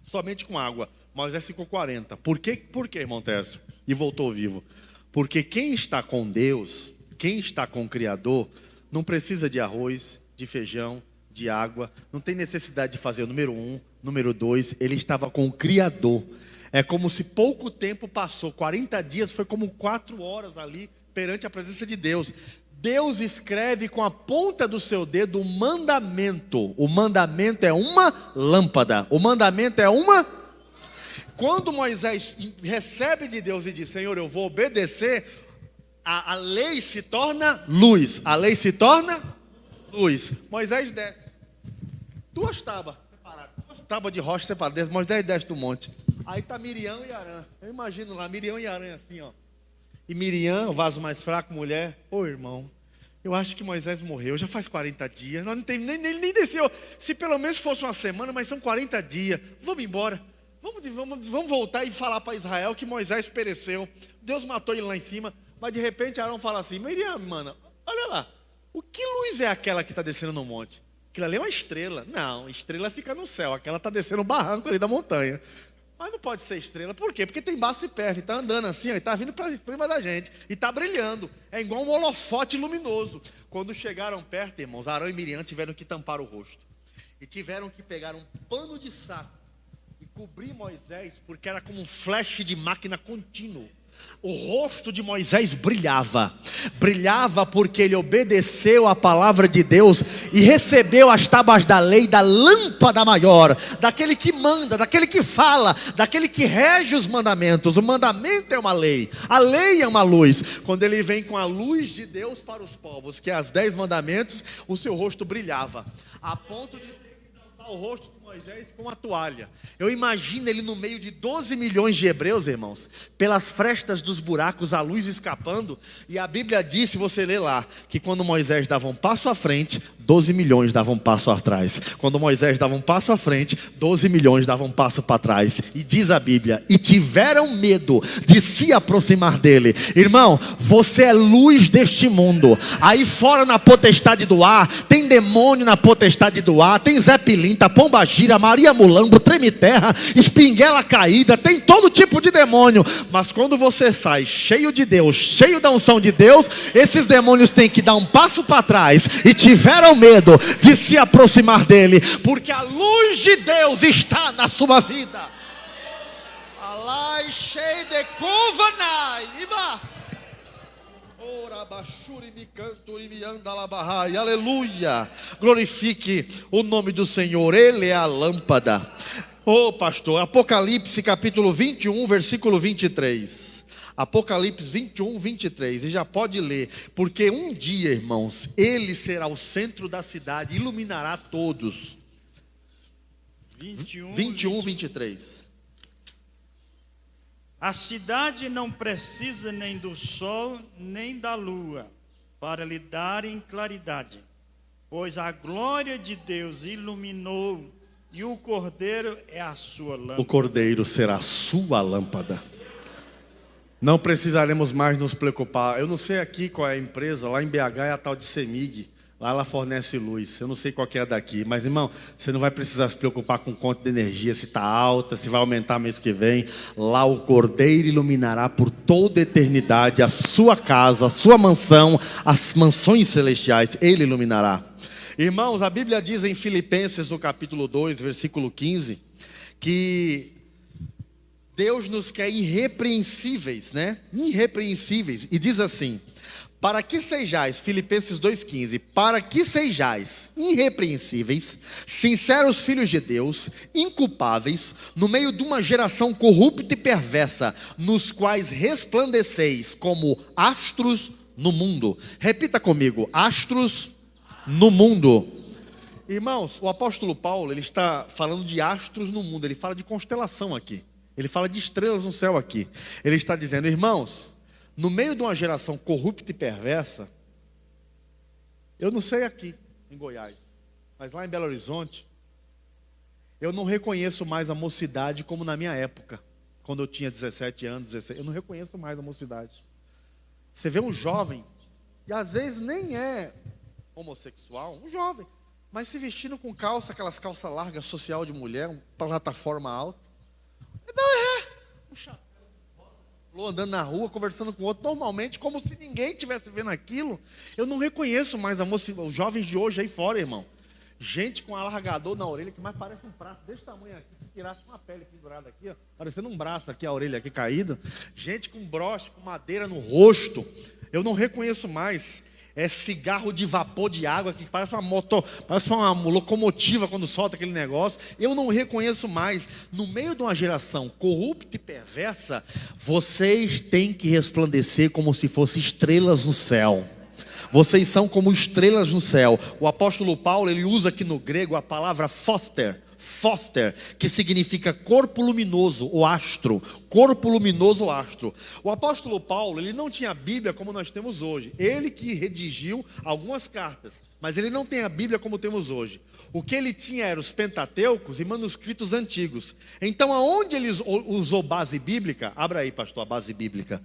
Somente com água. Moisés ficou 40. Por quê, irmão Tércio? E voltou vivo. Porque quem está com Deus, quem está com o Criador, não precisa de arroz, de feijão, de água. Não tem necessidade de fazer o número 1, número 2. Ele estava com o Criador. É como se pouco tempo passou. 40 dias foi como 4 horas ali, perante a presença de Deus. Deus escreve com a ponta do seu dedo o mandamento. O mandamento é uma lâmpada. O mandamento é uma... Quando Moisés recebe de Deus e diz, Senhor, eu vou obedecer, a lei se torna luz. A lei se torna luz. Moisés desce. 2 tábuas separadas. 2 tábuas de rocha separadas. Moisés desce do monte. Aí está Miriam e Arã. Eu imagino lá, Miriam e Arã assim, ó. E Miriam, o vaso mais fraco, mulher. Ô irmão, eu acho que Moisés morreu, já faz 40 dias. Nós não tem, nem desceu. Se pelo menos fosse uma semana, mas são 40 dias. Vamos embora. Vamos voltar e falar para Israel que Moisés pereceu. Deus matou ele lá em cima. Mas de repente Arão fala assim, Miriam, mana, olha lá. O que luz é aquela que está descendo no monte? Aquilo ali é uma estrela. Não, estrela fica no céu. Aquela está descendo o barranco ali da montanha. Mas não pode ser estrela. Por quê? Porque tem baço e perna. E está andando assim, ó, e está vindo para cima da gente. E está brilhando. É igual um holofote luminoso. Quando chegaram perto, irmãos, Arão e Miriam tiveram que tampar o rosto. E tiveram que pegar um pano de saco e cobrir Moisés, porque era como um flash de máquina contínuo. O rosto de Moisés brilhava. Brilhava porque ele obedeceu a palavra de Deus e recebeu as tábuas da lei, da lâmpada maior, daquele que manda, daquele que fala, daquele que rege os mandamentos. O mandamento é uma lei, a lei é uma luz. Quando ele vem com a luz de Deus para os povos, que é as 10 mandamentos, o seu rosto brilhava, a ponto de ter que tampar o rosto de Moisés Moisés com a toalha. Eu imagino ele no meio de 12 milhões de hebreus, irmãos, pelas frestas dos buracos, a luz escapando. E a Bíblia diz, se você ler lá, que quando Moisés dava um passo à frente, 12 milhões davam um passo atrás. Quando Moisés dava um passo à frente, 12 milhões davam um passo para trás. E diz a Bíblia, e tiveram medo de se aproximar dele. Irmão, você é luz deste mundo. Aí fora na potestade do ar, tem demônio na potestade do ar, tem Zé Pilinta, Pombagira, Maria Mulambo, Treme Terra, Espinguela Caída, tem todo tipo de demônio. Mas quando você sai cheio de Deus, cheio da unção de Deus, esses demônios têm que dar um passo para trás e tiveram medo de se aproximar dele, porque a luz de Deus está na sua vida. Alai cheio de Kuvanai, aleluia, glorifique o nome do Senhor, Ele é a lâmpada. Oh pastor, Apocalipse capítulo 21, versículo 23. Apocalipse 21, 23, e já pode ler, porque um dia, irmãos, Ele será o centro da cidade, iluminará todos. 21, 23. A cidade não precisa nem do sol, nem da lua, para lhe darem claridade, pois a glória de Deus iluminou, e o Cordeiro é a sua lâmpada. O Cordeiro será a sua lâmpada. Não precisaremos mais nos preocupar. Eu não sei aqui qual é a empresa, lá em BH é a tal de CEMIG. Lá ela fornece luz. Eu não sei qual que é daqui. Mas, irmão, você não vai precisar se preocupar com conta de energia, se está alta, se vai aumentar mês que vem. Lá o Cordeiro iluminará por toda a eternidade a sua casa, a sua mansão, as mansões celestiais. Ele iluminará. Irmãos, a Bíblia diz em Filipenses, no capítulo 2, versículo 15, que Deus nos quer irrepreensíveis, né? Irrepreensíveis. E diz assim: para que sejais, Filipenses 2,15, para que sejais irrepreensíveis, sinceros filhos de Deus, inculpáveis, no meio de uma geração corrupta e perversa, nos quais resplandeceis como astros no mundo. Repita comigo, astros no mundo. Irmãos, o apóstolo Paulo, ele está falando de astros no mundo, ele fala de constelação aqui. Ele fala de estrelas no céu aqui. Ele está dizendo, irmãos, no meio de uma geração corrupta e perversa, eu não sei aqui em Goiás, mas lá em Belo Horizonte, eu não reconheço mais a mocidade como na minha época, quando eu tinha 17 anos, 16, eu não reconheço mais a mocidade. Você vê um jovem, e às vezes nem é homossexual, um jovem, mas se vestindo com calça, aquelas calças largas, social de mulher, uma plataforma alta. Um chapéu, andando na rua, conversando com o outro, normalmente, como se ninguém estivesse vendo aquilo. Eu não reconheço mais a moça, os jovens de hoje aí fora, irmão. Gente com alargador na orelha, que mais parece um prato desse tamanho aqui, se tirasse uma pele pendurada aqui, ó, parecendo um braço aqui, a orelha aqui caída. Gente com broche, com madeira no rosto. Eu não reconheço mais. É cigarro de vapor de água, que parece uma moto, parece uma locomotiva quando solta aquele negócio. Eu não reconheço mais. No meio de uma geração corrupta e perversa, vocês têm que resplandecer como se fossem estrelas no céu. Vocês são como estrelas no céu. O apóstolo Paulo, ele usa aqui no grego a palavra phosper, que significa corpo luminoso, ou astro. Corpo luminoso, ou astro. O apóstolo Paulo, ele não tinha a Bíblia como nós temos hoje. Ele que redigiu algumas cartas, mas ele não tem a Bíblia como temos hoje. O que ele tinha eram os Pentateucos e manuscritos antigos. Então, aonde ele usou base bíblica? Abra aí, pastor, a base bíblica.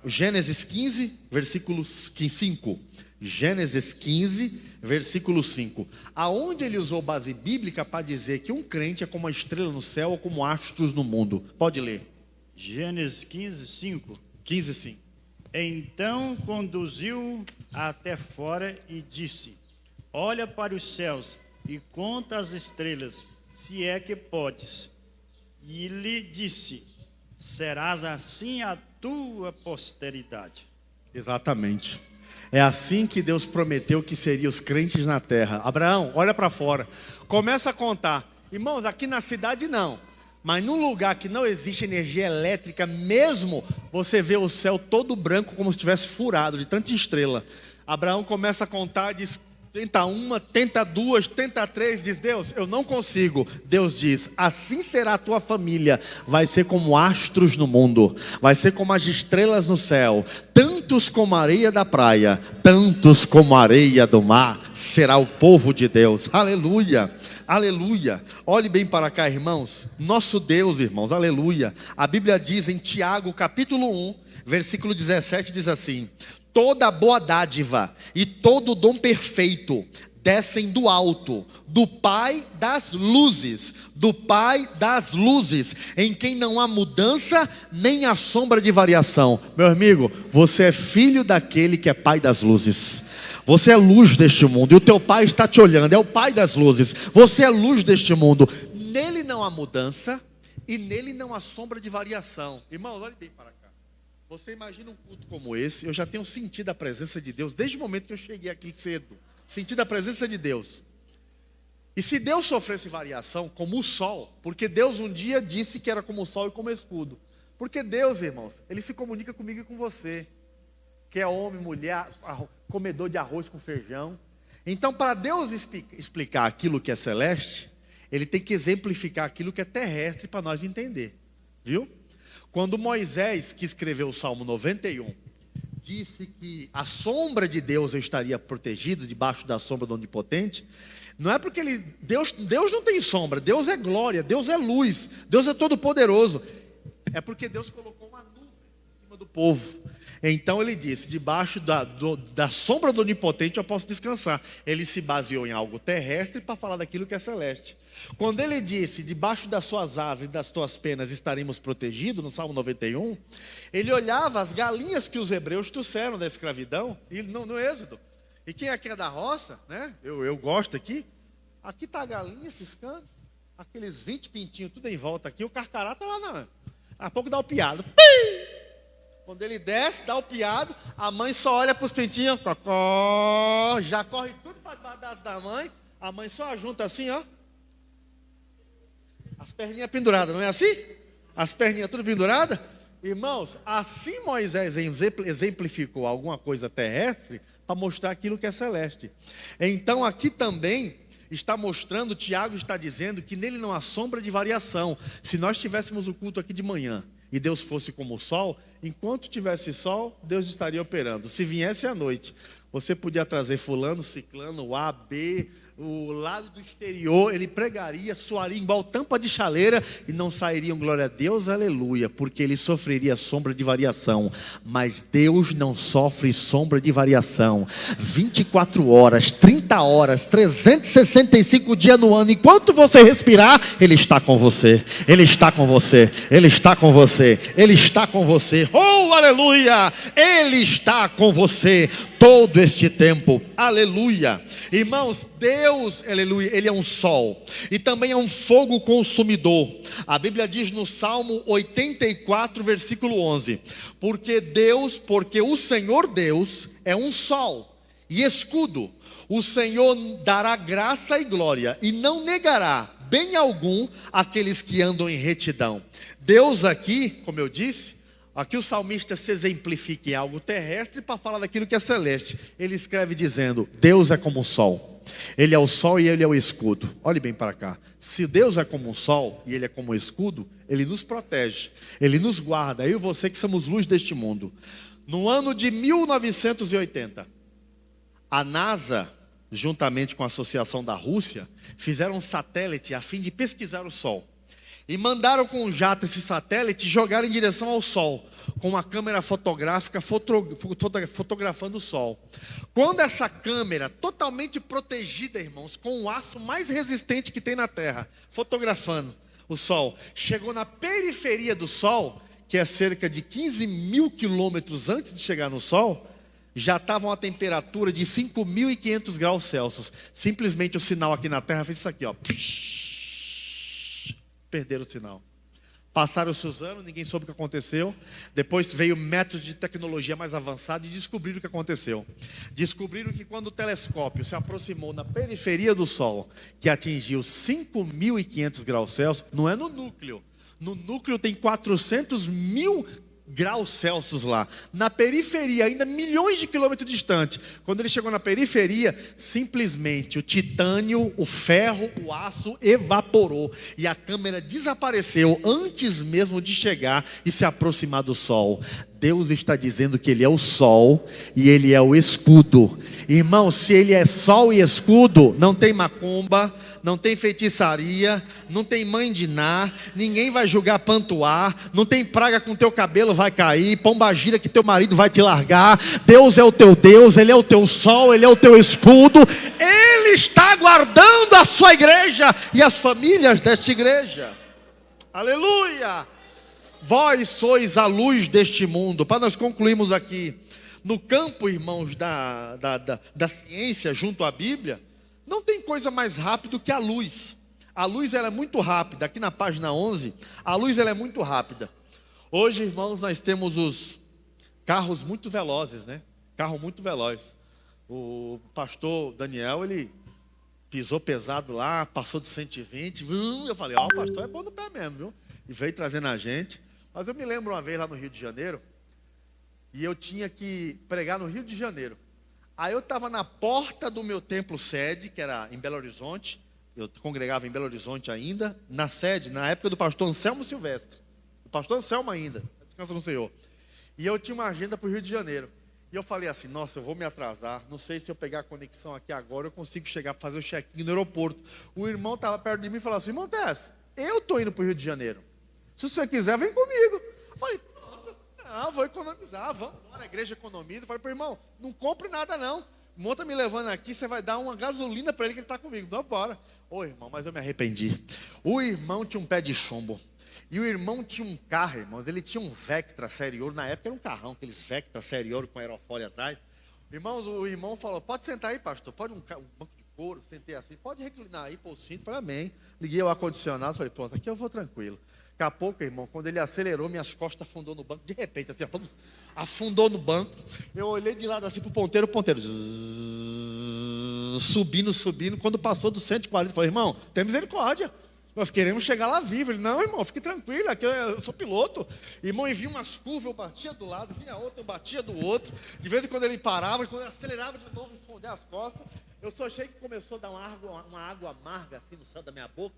Gênesis 15, versículo 5. Gênesis 15, versículo 5. Aonde ele usou base bíblica para dizer que um crente é como uma estrela no céu ou como astros no mundo? Pode ler. Gênesis 15, 5. 15, 5. Então conduziu até fora e disse: olha para os céus e conta as estrelas, se é que podes. E lhe disse: serás assim a tua posteridade. Exatamente. É assim que Deus prometeu que seriam os crentes na terra. Abraão, olha para fora. Começa a contar. Irmãos, aqui na cidade não. Mas num lugar que não existe energia elétrica mesmo, você vê o céu todo branco como se estivesse furado de tanta estrela. Abraão começa a contar e diz: tenta uma, tenta duas, tenta três, diz Deus, eu não consigo. Deus diz, assim será a tua família, vai ser como astros no mundo, vai ser como as estrelas no céu, tantos como a areia da praia, tantos como a areia do mar, será o povo de Deus. Aleluia, aleluia. Olhe bem para cá, irmãos, nosso Deus, irmãos, aleluia. A Bíblia diz em Tiago capítulo 1, versículo 17, diz assim: toda boa dádiva e todo dom perfeito descem do alto, do Pai das luzes, do Pai das luzes, em quem não há mudança nem a sombra de variação. Meu amigo, você é filho daquele que é Pai das luzes. Você é luz deste mundo e o teu Pai está te olhando, é o Pai das luzes. Você é luz deste mundo. Nele não há mudança e nele não há sombra de variação. Irmãos, olhe bem para cá. Você imagina um culto como esse? Eu já tenho sentido a presença de Deus desde o momento que eu cheguei aqui cedo. Sentido a presença de Deus. E se Deus sofresse variação como o sol, porque Deus um dia disse que era como o sol e como escudo. Porque Deus, irmãos, Ele se comunica comigo e com você, que é homem, mulher, comedor de arroz com feijão. Então, para Deus explicar aquilo que é celeste, Ele tem que exemplificar aquilo que é terrestre para nós entender. Viu? Quando Moisés, que escreveu o Salmo 91, disse que a sombra de Deus eu estaria protegido, debaixo da sombra do Onipotente, não é porque Deus não tem sombra, Deus é glória, Deus é luz, Deus é todo poderoso. É porque Deus colocou uma nuvem em cima do povo. Então ele disse, debaixo da sombra do Onipotente eu posso descansar. Ele se baseou em algo terrestre para falar daquilo que é celeste. Quando ele disse, debaixo das suas asas e das tuas penas estaremos protegidos, no Salmo 91, ele olhava as galinhas que os hebreus trouxeram da escravidão, e no Êxodo. E quem aqui é da roça, né? Eu gosto aqui. Aqui está a galinha ciscando, aqueles 20 pintinhos tudo em volta aqui, o carcará está lá, a pouco dá o piado. Pim! Quando ele desce, dá o piado, a mãe só olha para os pintinhos, cocó, já corre tudo para debaixo da mãe, a mãe só junta assim, ó. As perninhas penduradas, não é assim? As perninhas tudo penduradas. Irmãos, assim Moisés exemplificou alguma coisa terrestre para mostrar aquilo que é celeste. Então aqui também está mostrando, Tiago está dizendo que nele não há sombra de variação. Se nós tivéssemos o culto aqui de manhã e Deus fosse como o sol, enquanto tivesse sol, Deus estaria operando. Se viesse à noite, você podia trazer fulano, ciclano, A, B, o lado do exterior, ele pregaria, soaria igual tampa de chaleira e não sairiam glória a Deus, aleluia, porque ele sofreria sombra de variação. Mas Deus não sofre sombra de variação. 24 horas, 30 horas, 365 dias no ano, enquanto você respirar, Ele está com você. Ele está com você. Ele está com você. Ele está com você. Oh, aleluia! Ele está com você todo este tempo. Aleluia! Irmãos, Deus, aleluia, Ele é um sol e também é um fogo consumidor. A Bíblia diz no Salmo 84, versículo 11: porque o Senhor Deus é um sol e escudo. O Senhor dará graça e glória e não negará bem algum àqueles que andam em retidão. Deus aqui, como eu disse, aqui o salmista se exemplifica em algo terrestre para falar daquilo que é celeste. Ele escreve dizendo, Deus é como o sol. Ele é o sol e Ele é o escudo. Olhe bem para cá. Se Deus é como o sol e Ele é como o escudo, Ele nos protege, Ele nos guarda. Eu e você que somos luz deste mundo. No ano de 1980, a NASA, juntamente com a Associação da Rússia, fizeram um satélite a fim de pesquisar o sol. E mandaram com um jato esse satélite jogar em direção ao Sol, com uma câmera fotográfica fotografando o Sol. Quando essa câmera, totalmente protegida, irmãos, com o aço mais resistente que tem na Terra, fotografando o Sol, chegou na periferia do Sol, que é cerca de 15 mil quilômetros antes de chegar no Sol, já estava uma temperatura de 5.500 graus Celsius. Simplesmente o sinal aqui na Terra fez isso aqui, ó. Perderam o sinal. Passaram-se os anos, ninguém soube o que aconteceu. Depois veio métodos de tecnologia mais avançados e descobriram o que aconteceu. Descobriram que quando o telescópio se aproximou na periferia do Sol, que atingiu 5.500 graus Celsius, não é no núcleo. No núcleo tem 400 mil graus Celsius lá. Na periferia, ainda milhões de quilômetros distante. Quando ele chegou na periferia, simplesmente o titânio, o ferro, o aço evaporou. E a câmera desapareceu antes mesmo de chegar e se aproximar do Sol. Deus está dizendo que Ele é o Sol e Ele é o escudo. Irmão, se Ele é Sol e escudo, não tem macumba, não tem feitiçaria, não tem mãe de Ná, ninguém vai julgar pantuar, não tem praga com teu cabelo vai cair, pombagira que teu marido vai te largar. Deus é o teu Deus, Ele é o teu Sol, Ele é o teu escudo. Ele está guardando a sua igreja e as famílias desta igreja. Aleluia! Vós sois a luz deste mundo. Para nós concluirmos aqui, no campo, irmãos, da ciência junto à Bíblia, não tem coisa mais rápida que a luz. A luz ela é muito rápida. Aqui na página 11, a luz ela é muito rápida. Hoje, irmãos, nós temos os carros muito velozes, né? Carro muito veloz. O pastor Daniel, ele pisou pesado lá, passou de 120. Eu falei, o pastor é bom no pé mesmo, viu? E veio trazendo a gente. Mas eu me lembro uma vez lá no Rio de Janeiro, e eu tinha que pregar no Rio de Janeiro. Aí eu estava na porta do meu templo sede, que era em Belo Horizonte. Eu congregava em Belo Horizonte ainda, na sede, na época do pastor Anselmo Silvestre. O pastor Anselmo ainda, descansa no Senhor. E eu tinha uma agenda para o Rio de Janeiro. E eu falei assim, nossa, eu vou me atrasar. Não sei se eu pegar a conexão aqui agora, eu consigo chegar para fazer o check-in no aeroporto. O irmão estava perto de mim e falou assim, irmão Tess, eu estou indo para o Rio de Janeiro. Se você quiser, vem comigo. Eu falei, pronto, não, vou economizar, vamos embora, a igreja economiza. Eu falei, para o irmão, não compre nada não. O irmão está me levando aqui, você vai dar uma gasolina para ele que ele está comigo. Então, bora. Ô irmão, mas eu me arrependi. O irmão tinha um pé de chumbo. E o irmão tinha um carro, irmãos. Ele tinha um Vectra série ouro. Na época era um carrão, aqueles Vectra série ouro com aerofólio atrás. Irmãos, o irmão falou, pode sentar aí, pastor. Pode um banco de couro, sentei assim. Pode reclinar aí, pôr o cinto. Falei, amém. Liguei o ar-condicionado, falei, pronto, aqui eu vou tranquilo. Daqui a pouco, irmão, quando ele acelerou, minhas costas afundou no banco. De repente, assim, afundou no banco. Eu olhei de lado assim pro ponteiro, subindo. Quando passou dos 140, eu falei, irmão, tem misericórdia. Nós queremos chegar lá vivo. Ele, não, irmão, fique tranquilo, aqui eu sou piloto. Irmão, e vinha umas curvas, eu batia do lado, vinha outra, eu batia do outro. De vez em quando ele parava, quando ele acelerava de novo, esconder as costas. Eu só achei que começou a dar uma água amarga assim no céu da minha boca.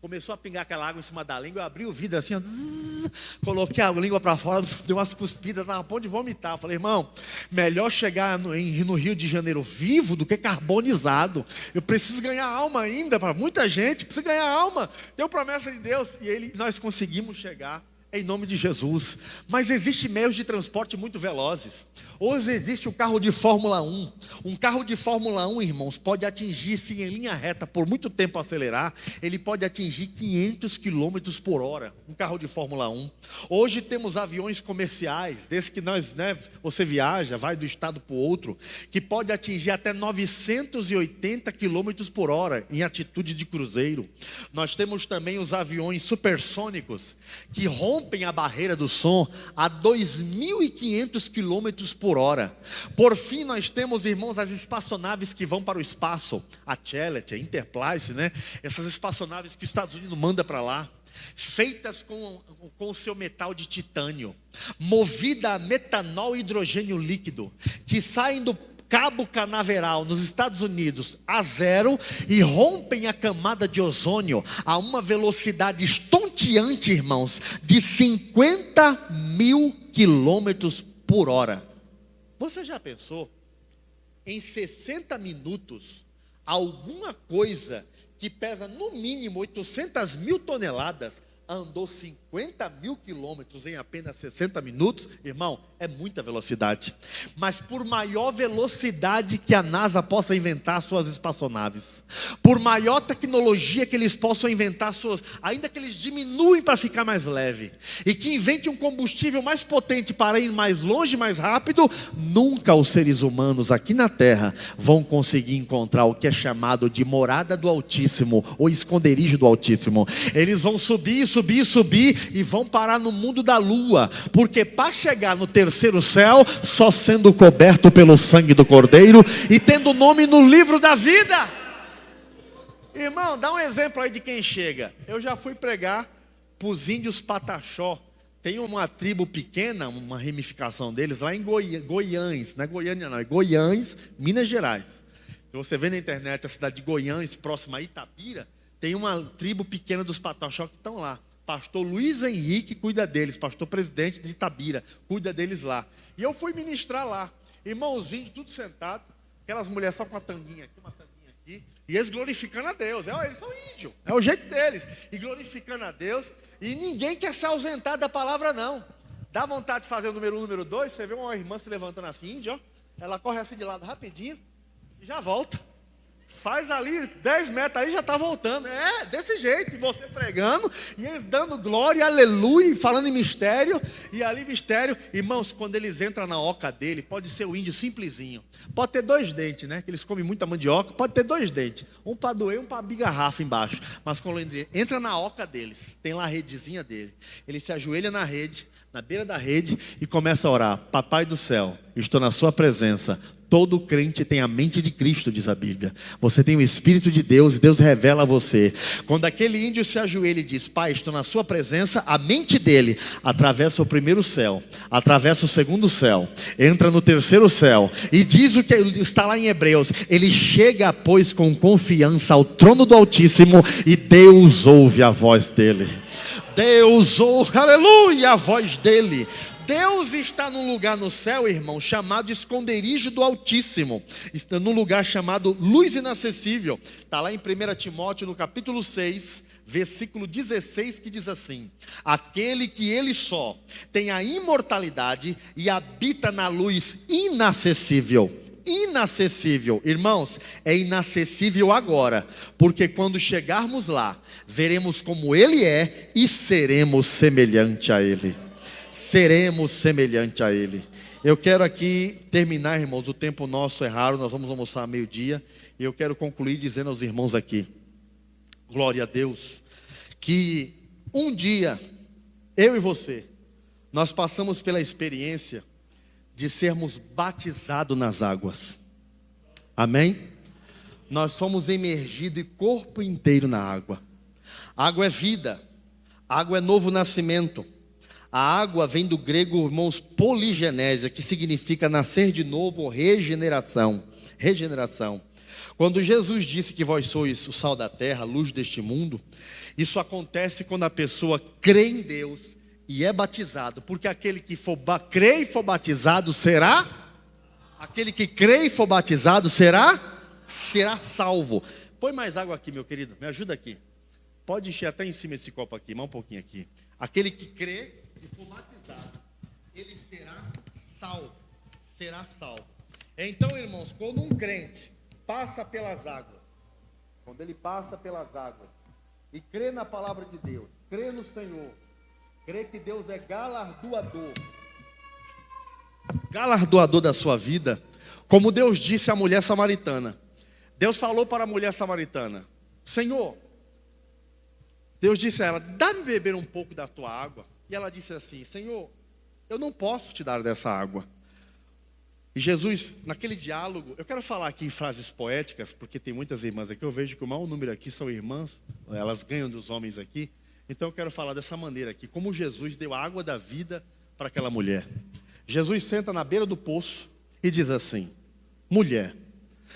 Começou a pingar aquela água em cima da língua, eu abri o vidro assim, coloquei a língua para fora, deu umas cuspidas, estava a ponto de vomitar. Eu falei, irmão, melhor chegar no Rio de Janeiro vivo do que carbonizado. Eu preciso ganhar alma ainda, para muita gente, precisa ganhar alma. Tem promessa de Deus, e nós conseguimos chegar em nome de Jesus. Mas existem meios de transporte muito velozes. Hoje existe o carro de Fórmula 1. Um carro de Fórmula 1, irmãos, pode atingir, se em linha reta, por muito tempo acelerar, ele pode atingir 500 km por hora. Um carro de Fórmula 1. Hoje temos aviões comerciais, desde que você viaja, vai do estado para o outro, que pode atingir até 980 km por hora, em atitude de cruzeiro. Nós temos também os aviões supersônicos, que rompem a barreira do som a 2.500 km por hora. Por fim, nós temos, irmãos, as espaçonaves que vão para o espaço, a Challenger, a Enterprise, né? Essas espaçonaves que os Estados Unidos manda para lá, feitas com o seu metal de titânio, movida a metanol e hidrogênio líquido, que saem do Cabo Canaveral, nos Estados Unidos, a zero e rompem a camada de ozônio a uma velocidade estonteante, irmãos, de 50.000 km por hora. Você já pensou em 60 minutos alguma coisa que pesa no mínimo 800.000 toneladas andou 50.000 quilômetros em apenas 60 minutos? Irmão, é muita velocidade. Mas por maior velocidade que a NASA possa inventar suas espaçonaves, por maior tecnologia que eles possam inventar ainda que eles diminuem para ficar mais leve, e que invente um combustível mais potente para ir mais longe, mais rápido, nunca os seres humanos aqui na Terra vão conseguir encontrar o que é chamado de morada do Altíssimo, ou esconderijo do Altíssimo. Eles vão subir e vão parar no mundo da lua, porque para chegar no terceiro céu, só sendo coberto pelo sangue do Cordeiro e tendo o nome no livro da vida. Irmão, dá um exemplo aí de quem chega. Eu já fui pregar para os índios Pataxó, Tem uma tribo pequena, uma ramificação deles, lá em Goiânia, não é Goiânia não, é Goiânia, Minas Gerais. Se você vê na internet a cidade de Goiânia, próxima a Itabira, tem uma tribo pequena dos pataxó que estão lá. Pastor Luiz Henrique cuida deles, pastor presidente de Itabira, cuida deles lá. E eu fui ministrar lá, irmãozinho, tudo sentado, aquelas mulheres só com uma tanguinha aqui, uma tanguinha aqui, e eles glorificando a Deus. Eles são índios, é o jeito deles, e glorificando a Deus. E ninguém quer se ausentar da palavra, não. Dá vontade de fazer o número 1, número 2. Você vê uma irmã se levantando assim, índia, ó. Ela corre assim de lado rapidinho e já volta. Faz ali 10 metros, aí já está voltando. É, desse jeito. E você pregando, e eles dando glória, aleluia, falando em mistério. E ali mistério. Irmãos, quando eles entram na oca dele, pode ser o índio simplesinho. Pode ter 2 dentes, né? Que eles comem muita mandioca. Pode ter 2 dentes. Um para doer, um para abrir garrafa embaixo. Mas quando ele entra na oca deles, tem lá a redezinha dele. Ele se ajoelha na rede, na beira da rede, e começa a orar. Papai do céu, estou na sua presença. Todo crente tem a mente de Cristo, diz a Bíblia. Você tem o Espírito de Deus e Deus revela a você. Quando aquele índio se ajoelha e diz: Pai, estou na sua presença, a mente dele atravessa o primeiro céu, atravessa o segundo céu, entra no terceiro céu, e diz o que está lá em Hebreus: ele chega, pois, com confiança ao trono do Altíssimo, e Deus ouve a voz dele. Deus ouve, aleluia, a voz dele. Deus está num lugar no céu, irmão, chamado esconderijo do Altíssimo. Está num lugar chamado luz inacessível. Está lá em 1 Timóteo, no capítulo 6, versículo 16, que diz assim: aquele que ele só tem a imortalidade e habita na luz inacessível. Inacessível, irmãos, é inacessível agora, porque quando chegarmos lá, veremos como ele é e seremos semelhante a ele. Seremos semelhante a ele. Eu quero aqui terminar, irmãos, o tempo nosso é raro, nós vamos almoçar meio-dia, e eu quero concluir dizendo aos irmãos aqui, glória a Deus, que um dia, eu e você, nós passamos pela experiência de sermos batizados nas águas. Amém? Nós somos emergidos e corpo inteiro na água. Água é vida, água é novo nascimento. A água vem do grego, irmãos, poligenésia, que significa nascer de novo ou regeneração. Regeneração. Quando Jesus disse que vós sois o sal da terra, a luz deste mundo, isso acontece quando a pessoa crê em Deus e é batizado, porque aquele que crê e for batizado será, aquele que crê e for batizado será salvo. Põe mais água aqui, meu querido, me ajuda aqui. Pode encher até em cima esse copo aqui, mais um pouquinho aqui. Aquele que crê e for batizado, ele será salvo. Será salvo. Então, irmãos, quando um crente passa pelas águas, quando ele passa pelas águas e crê na palavra de Deus, crê no Senhor, crê que Deus é galardoador da sua vida, como Deus disse à mulher samaritana. Deus falou para a mulher samaritana: Senhor, Deus disse a ela: dá-me beber um pouco da tua água. E ela disse assim: Senhor, eu não posso te dar dessa água. E Jesus, naquele diálogo, eu quero falar aqui em frases poéticas, porque tem muitas irmãs aqui, eu vejo que o maior número aqui são irmãs, elas ganham dos homens aqui. Então eu quero falar dessa maneira aqui, como Jesus deu a água da vida para aquela mulher. Jesus senta na beira do poço e diz assim: mulher,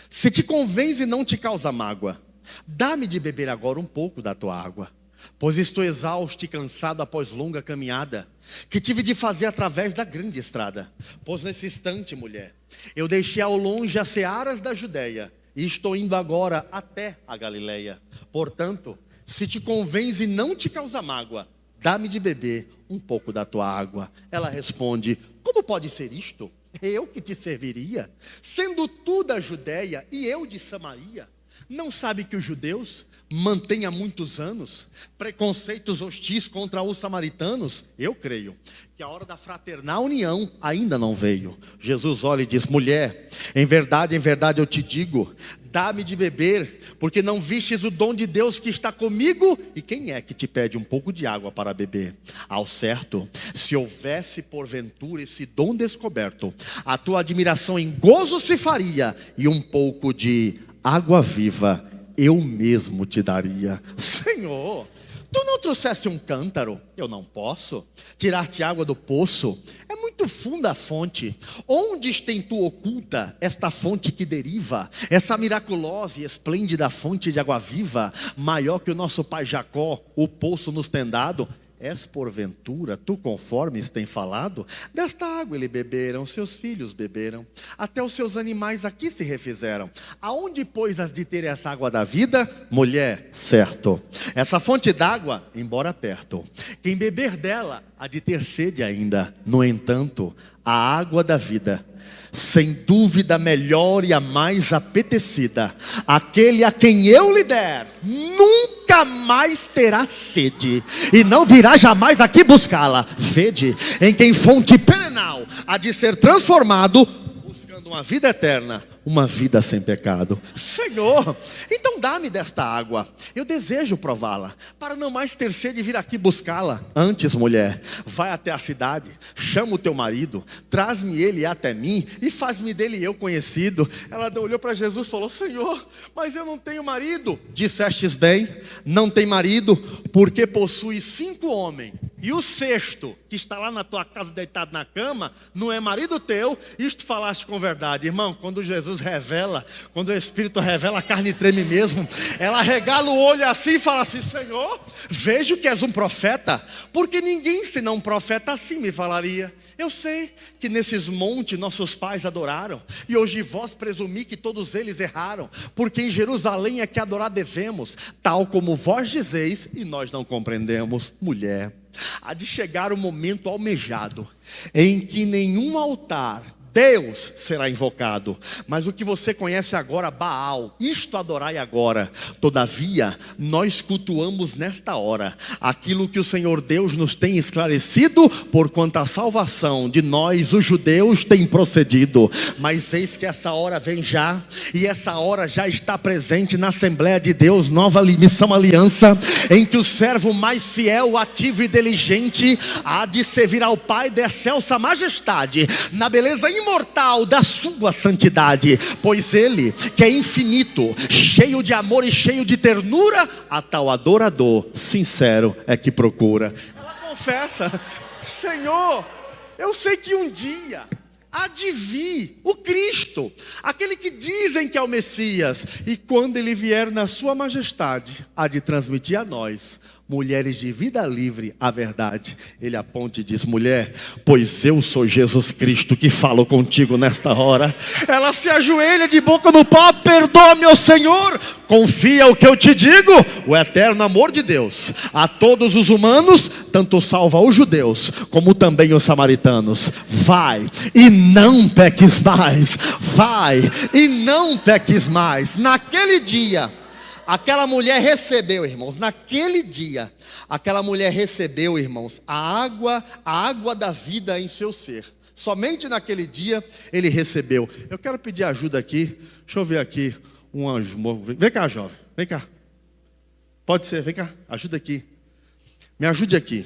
se te convens e não te causa mágoa, dá-me de beber agora um pouco da tua água, pois estou exausto e cansado após longa caminhada, que tive de fazer através da grande estrada. Pois nesse instante, mulher, eu deixei ao longe as searas da Judéia, e estou indo agora até a Galileia. Portanto, se te convens e não te causa mágoa, dá-me de beber um pouco da tua água. Ela responde: como pode ser isto? Eu que te serviria, sendo tu da Judéia e eu de Samaria. Não sabe que os judeus mantêm há muitos anos preconceitos hostis contra os samaritanos? Eu creio que a hora da fraternal união ainda não veio. Jesus olha e diz: mulher, em verdade eu te digo, dá-me de beber, porque não vistes o dom de Deus que está comigo? E quem é que te pede um pouco de água para beber? Ao certo, se houvesse porventura esse dom descoberto, a tua admiração em gozo se faria, e um pouco de água viva eu mesmo te daria. Senhor, Tu não trouxesse um cântaro? Eu não posso. Tirar-te água do poço? É muito funda a fonte. Onde tem tu oculta esta fonte que deriva? Essa miraculosa e esplêndida fonte de água viva, maior que o nosso pai Jacó, o poço nos tem dado. És porventura, tu conformes tem falado? Desta água ele beberam, seus filhos beberam, até os seus animais aqui se refizeram. Aonde, pois, has de ter essa água da vida? Mulher, certo. Essa fonte d'água, embora perto, quem beber dela há de ter sede ainda. No entanto, a água da vida, sem dúvida a melhor e a mais apetecida, aquele a quem eu lhe der, nunca mais terá sede, e não virá jamais aqui buscá-la. Vede em quem fonte perenal há de ser transformado, buscando uma vida eterna, uma vida sem pecado. Senhor, então dá-me desta água, eu desejo prová-la, para não mais ter sede e vir aqui buscá-la. Antes, mulher, vai até a cidade, chama o teu marido, traz-me ele até mim, e faz-me dele eu conhecido. Ela olhou para Jesus e falou: Senhor, mas eu não tenho marido. Dissestes bem, não tem marido, porque possuis 5 homens, e o sexto, que está lá na tua casa deitado na cama, não é marido teu. Isto falaste com verdade. Irmão, quando Jesus revela, quando o Espírito revela, a carne treme mesmo. Ela regala o olho assim e fala assim: Senhor, vejo que és um profeta, porque ninguém senão um profeta assim me falaria. Eu sei que nesses montes nossos pais adoraram, e hoje vós presumi que todos eles erraram, porque em Jerusalém é que adorar devemos, tal como vós dizeis, e nós não compreendemos. Mulher, há de chegar o momento almejado, em que nenhum altar Deus será invocado, mas o que você conhece agora, Baal, isto adorai agora. Todavia, nós cultuamos nesta hora aquilo que o Senhor Deus nos tem esclarecido, porquanto a salvação de nós, os judeus, tem procedido. Mas eis que essa hora vem já, e essa hora já está presente na Assembleia de Deus, nova missão aliança, em que o servo mais fiel, ativo e diligente há de servir ao Pai de excelsa majestade, na beleza imortal da sua santidade, pois ele, que é infinito, cheio de amor e cheio de ternura, a tal adorador sincero é que procura. Ela confessa: Senhor, eu sei que um dia há de vir o Cristo, aquele que dizem que é o Messias, e quando ele vier na sua majestade, há de transmitir a nós, mulheres de vida livre, a verdade. Ele aponta e diz: mulher, pois eu sou Jesus Cristo que falo contigo nesta hora. Ela se ajoelha de boca no pó: perdoa-me, ó Senhor, confia o que eu te digo. O eterno amor de Deus a todos os humanos, tanto salva os judeus, como também os samaritanos. Vai e não peques mais, vai e não peques mais. Naquele dia, aquela mulher recebeu, irmãos, naquele dia, aquela mulher recebeu, irmãos, a água da vida em seu ser. Somente naquele dia ele recebeu. Eu quero pedir ajuda aqui. Deixa eu ver aqui um anjo. Vem cá, jovem, vem cá. Pode ser, vem cá, ajuda aqui. Me ajude aqui.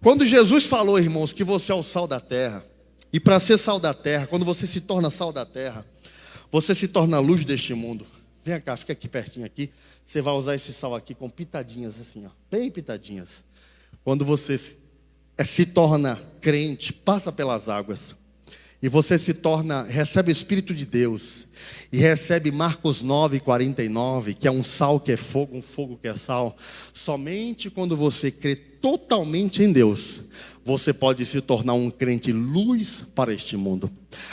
Quando Jesus falou, irmãos, que você é o sal da terra, e para ser sal da terra, quando você se torna sal da terra, você se torna a luz deste mundo. Vem cá, fica aqui pertinho aqui. Você vai usar esse sal aqui com pitadinhas assim, ó, bem pitadinhas. Quando você se torna crente, passa pelas águas, e você se torna, recebe o Espírito de Deus, e recebe Marcos 9:49, que é um sal que é fogo, um fogo que é sal. Somente quando você crê totalmente em Deus, você pode se tornar um crente luz para este mundo.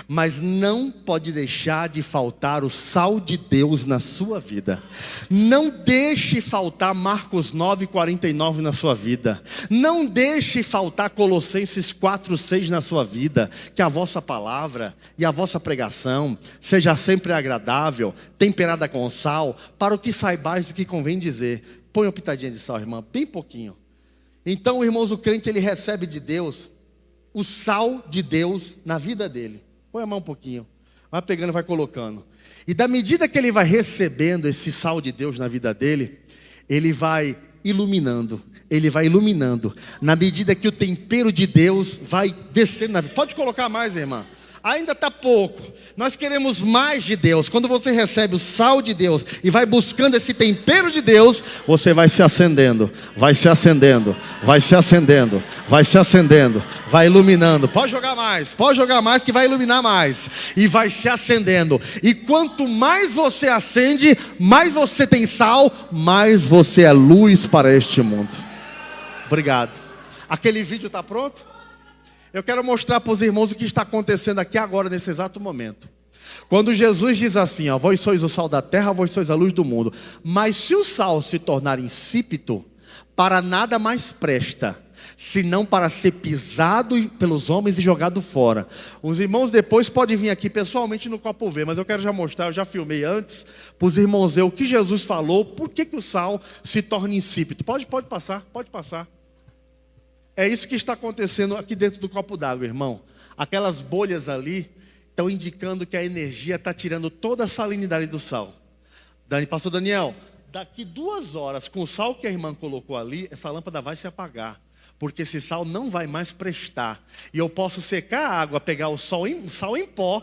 Mas não pode deixar de faltar o sal de Deus na sua vida. Não deixe faltar Marcos 9:49 na sua vida. Não deixe faltar Colossenses 4:6 na sua vida. Que a vossa palavra e a vossa pregação seja sempre agradável, temperada com sal, para o que saibais do que convém dizer. Põe uma pitadinha de sal, irmã, bem pouquinho. Então, irmãos, o crente, ele recebe de Deus o sal de Deus na vida dele. Põe a mão um pouquinho, vai pegando, vai colocando. E da medida que ele vai recebendo esse sal de Deus na vida dele, ele vai iluminando. Ele vai iluminando. Na medida que o tempero de Deus vai descendo na vida. Pode colocar mais, irmã. ainda está pouco. Nós queremos mais de Deus. Quando você recebe o sal de Deus e vai buscando esse tempero de Deus, você vai se acendendo, vai se acendendo, vai se acendendo, vai se acendendo, vai iluminando. Pode jogar mais que vai iluminar mais. E vai se acendendo. E quanto mais você acende, mais você tem sal, mais você é luz para este mundo. Obrigado. Aquele vídeo está pronto? Eu quero mostrar para os irmãos o que está acontecendo aqui agora, nesse exato momento. Quando Jesus diz assim, ó, vós sois o sal da terra, vós sois a luz do mundo. Mas se o sal se tornar insípido, para nada mais presta, senão para ser pisado pelos homens e jogado fora. Os irmãos depois podem vir aqui pessoalmente no Copo V, mas eu quero já mostrar, eu já filmei antes, para os irmãos ver o que Jesus falou, por que o sal se torna insípido. Pode passar, pode passar. É isso que está acontecendo aqui dentro do copo d'água, irmão. Aquelas bolhas ali estão indicando que a energia está tirando toda a salinidade do sal. Pastor Daniel, daqui 2 horas, com o sal que a irmã colocou ali, essa lâmpada vai se apagar. Porque esse sal não vai mais prestar. E eu posso secar a água, pegar o sal em pó,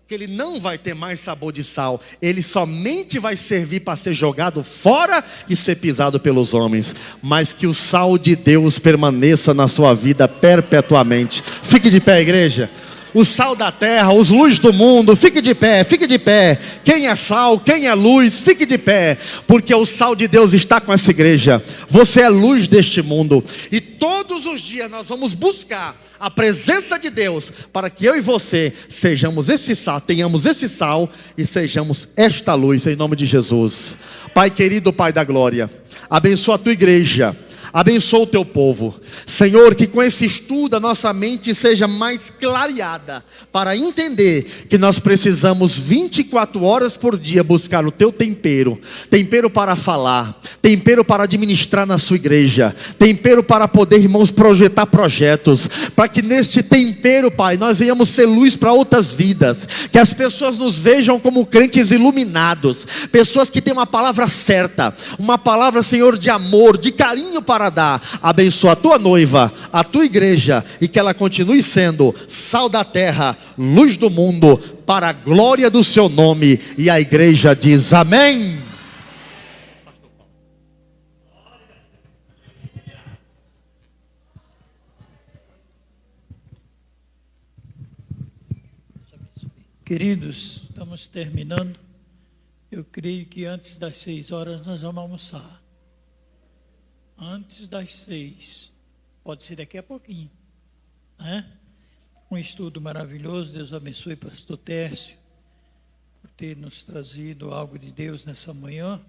que ele não vai ter mais sabor de sal. Ele somente vai servir para ser jogado fora e ser pisado pelos homens. Mas que o sal de Deus permaneça na sua vida perpetuamente. Fique de pé, igreja. O sal da terra, os luz do mundo, fique de pé, fique de pé. Quem é sal, quem é luz, fique de pé. Porque o sal de Deus está com essa igreja. Você é luz deste mundo. E todos os dias nós vamos buscar a presença de Deus, para que eu e você sejamos esse sal, tenhamos esse sal e sejamos esta luz, em nome de Jesus. Pai querido, Pai da glória, abençoa a tua igreja. Abençoa o teu povo, Senhor, que com esse estudo a nossa mente seja mais clareada, para entender que nós precisamos 24 horas por dia buscar o teu tempero, tempero para falar, tempero para administrar na sua igreja, tempero para poder, irmãos, projetar projetos, para que nesse tempero, Pai, nós venhamos ser luz para outras vidas, que as pessoas nos vejam como crentes iluminados, pessoas que têm uma palavra certa, uma palavra, Senhor, de amor, de carinho para dar. Abençoa a tua noiva, a tua igreja, e que ela continue sendo sal da terra, luz do mundo, para a glória do seu nome. E a igreja diz amém. Queridos, estamos terminando. Eu creio que antes das 6 horas nós vamos almoçar. Antes das 6, pode ser daqui a pouquinho, né? Um estudo maravilhoso. Deus abençoe pastor Tércio por ter nos trazido algo de Deus nessa manhã.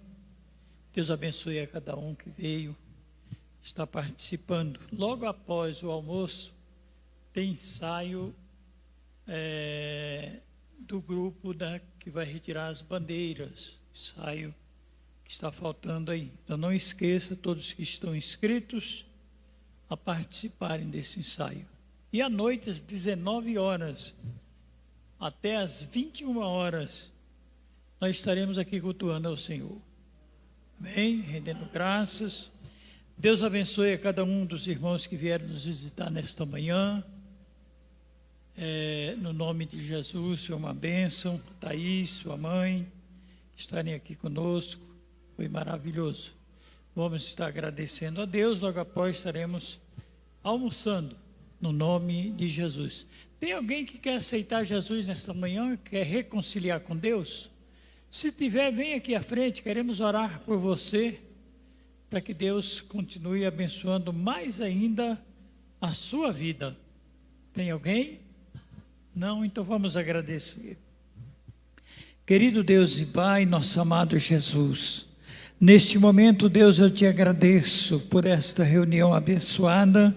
Deus abençoe a cada um que veio, está participando. Logo após o almoço tem ensaio do grupo que vai retirar as bandeiras, ensaio que está faltando aí. Então não esqueça, todos que estão inscritos, a participarem desse ensaio. E à noite, às 19 horas, até às 21 horas, nós estaremos aqui cultuando ao Senhor. Amém? Rendendo graças. Deus abençoe a cada um dos irmãos que vieram nos visitar nesta manhã. No nome de Jesus, foi uma bênção. Thaís, sua mãe, estarem aqui conosco. Foi maravilhoso. Vamos estar agradecendo a Deus. Logo após estaremos almoçando no nome de Jesus. Tem alguém que quer aceitar Jesus nesta manhã, quer reconciliar com Deus? Se tiver, vem aqui à frente, queremos orar por você, para que Deus continue abençoando mais ainda a sua vida. Tem alguém? Não? Então vamos agradecer. Querido Deus e Pai, nosso amado Jesus, neste momento, Deus, eu te agradeço por esta reunião abençoada,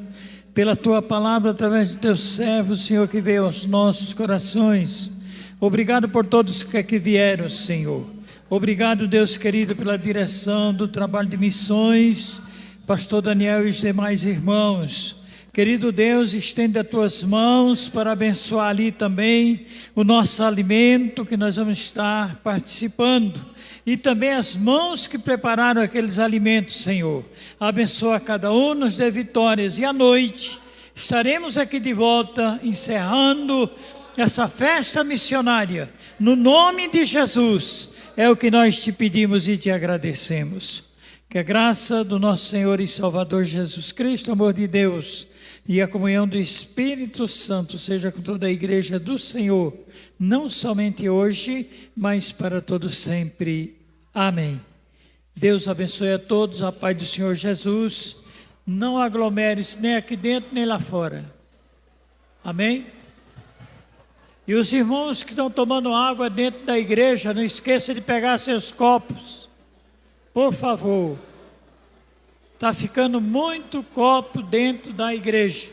pela tua palavra através de teus servos, Senhor, que veio aos nossos corações. Obrigado por todos que aqui vieram, Senhor. Obrigado, Deus querido, pela direção do trabalho de missões, pastor Daniel e os demais irmãos. Querido Deus, estende as tuas mãos para abençoar ali também o nosso alimento que nós vamos estar participando. E também as mãos que prepararam aqueles alimentos, Senhor. Abençoa cada um, nos dê vitórias. E à noite, estaremos aqui de volta, encerrando essa festa missionária. No nome de Jesus, é o que nós te pedimos e te agradecemos. Que a graça do nosso Senhor e Salvador Jesus Cristo, o amor de Deus e a comunhão do Espírito Santo seja com toda a igreja do Senhor, não somente hoje, mas para todos sempre. Amém. Deus abençoe a todos, a paz do Senhor Jesus. Não aglomere-se nem aqui dentro nem lá fora. Amém? E os irmãos que estão tomando água dentro da igreja, não esqueça de pegar seus copos. Por favor. Está ficando muito copo dentro da igreja.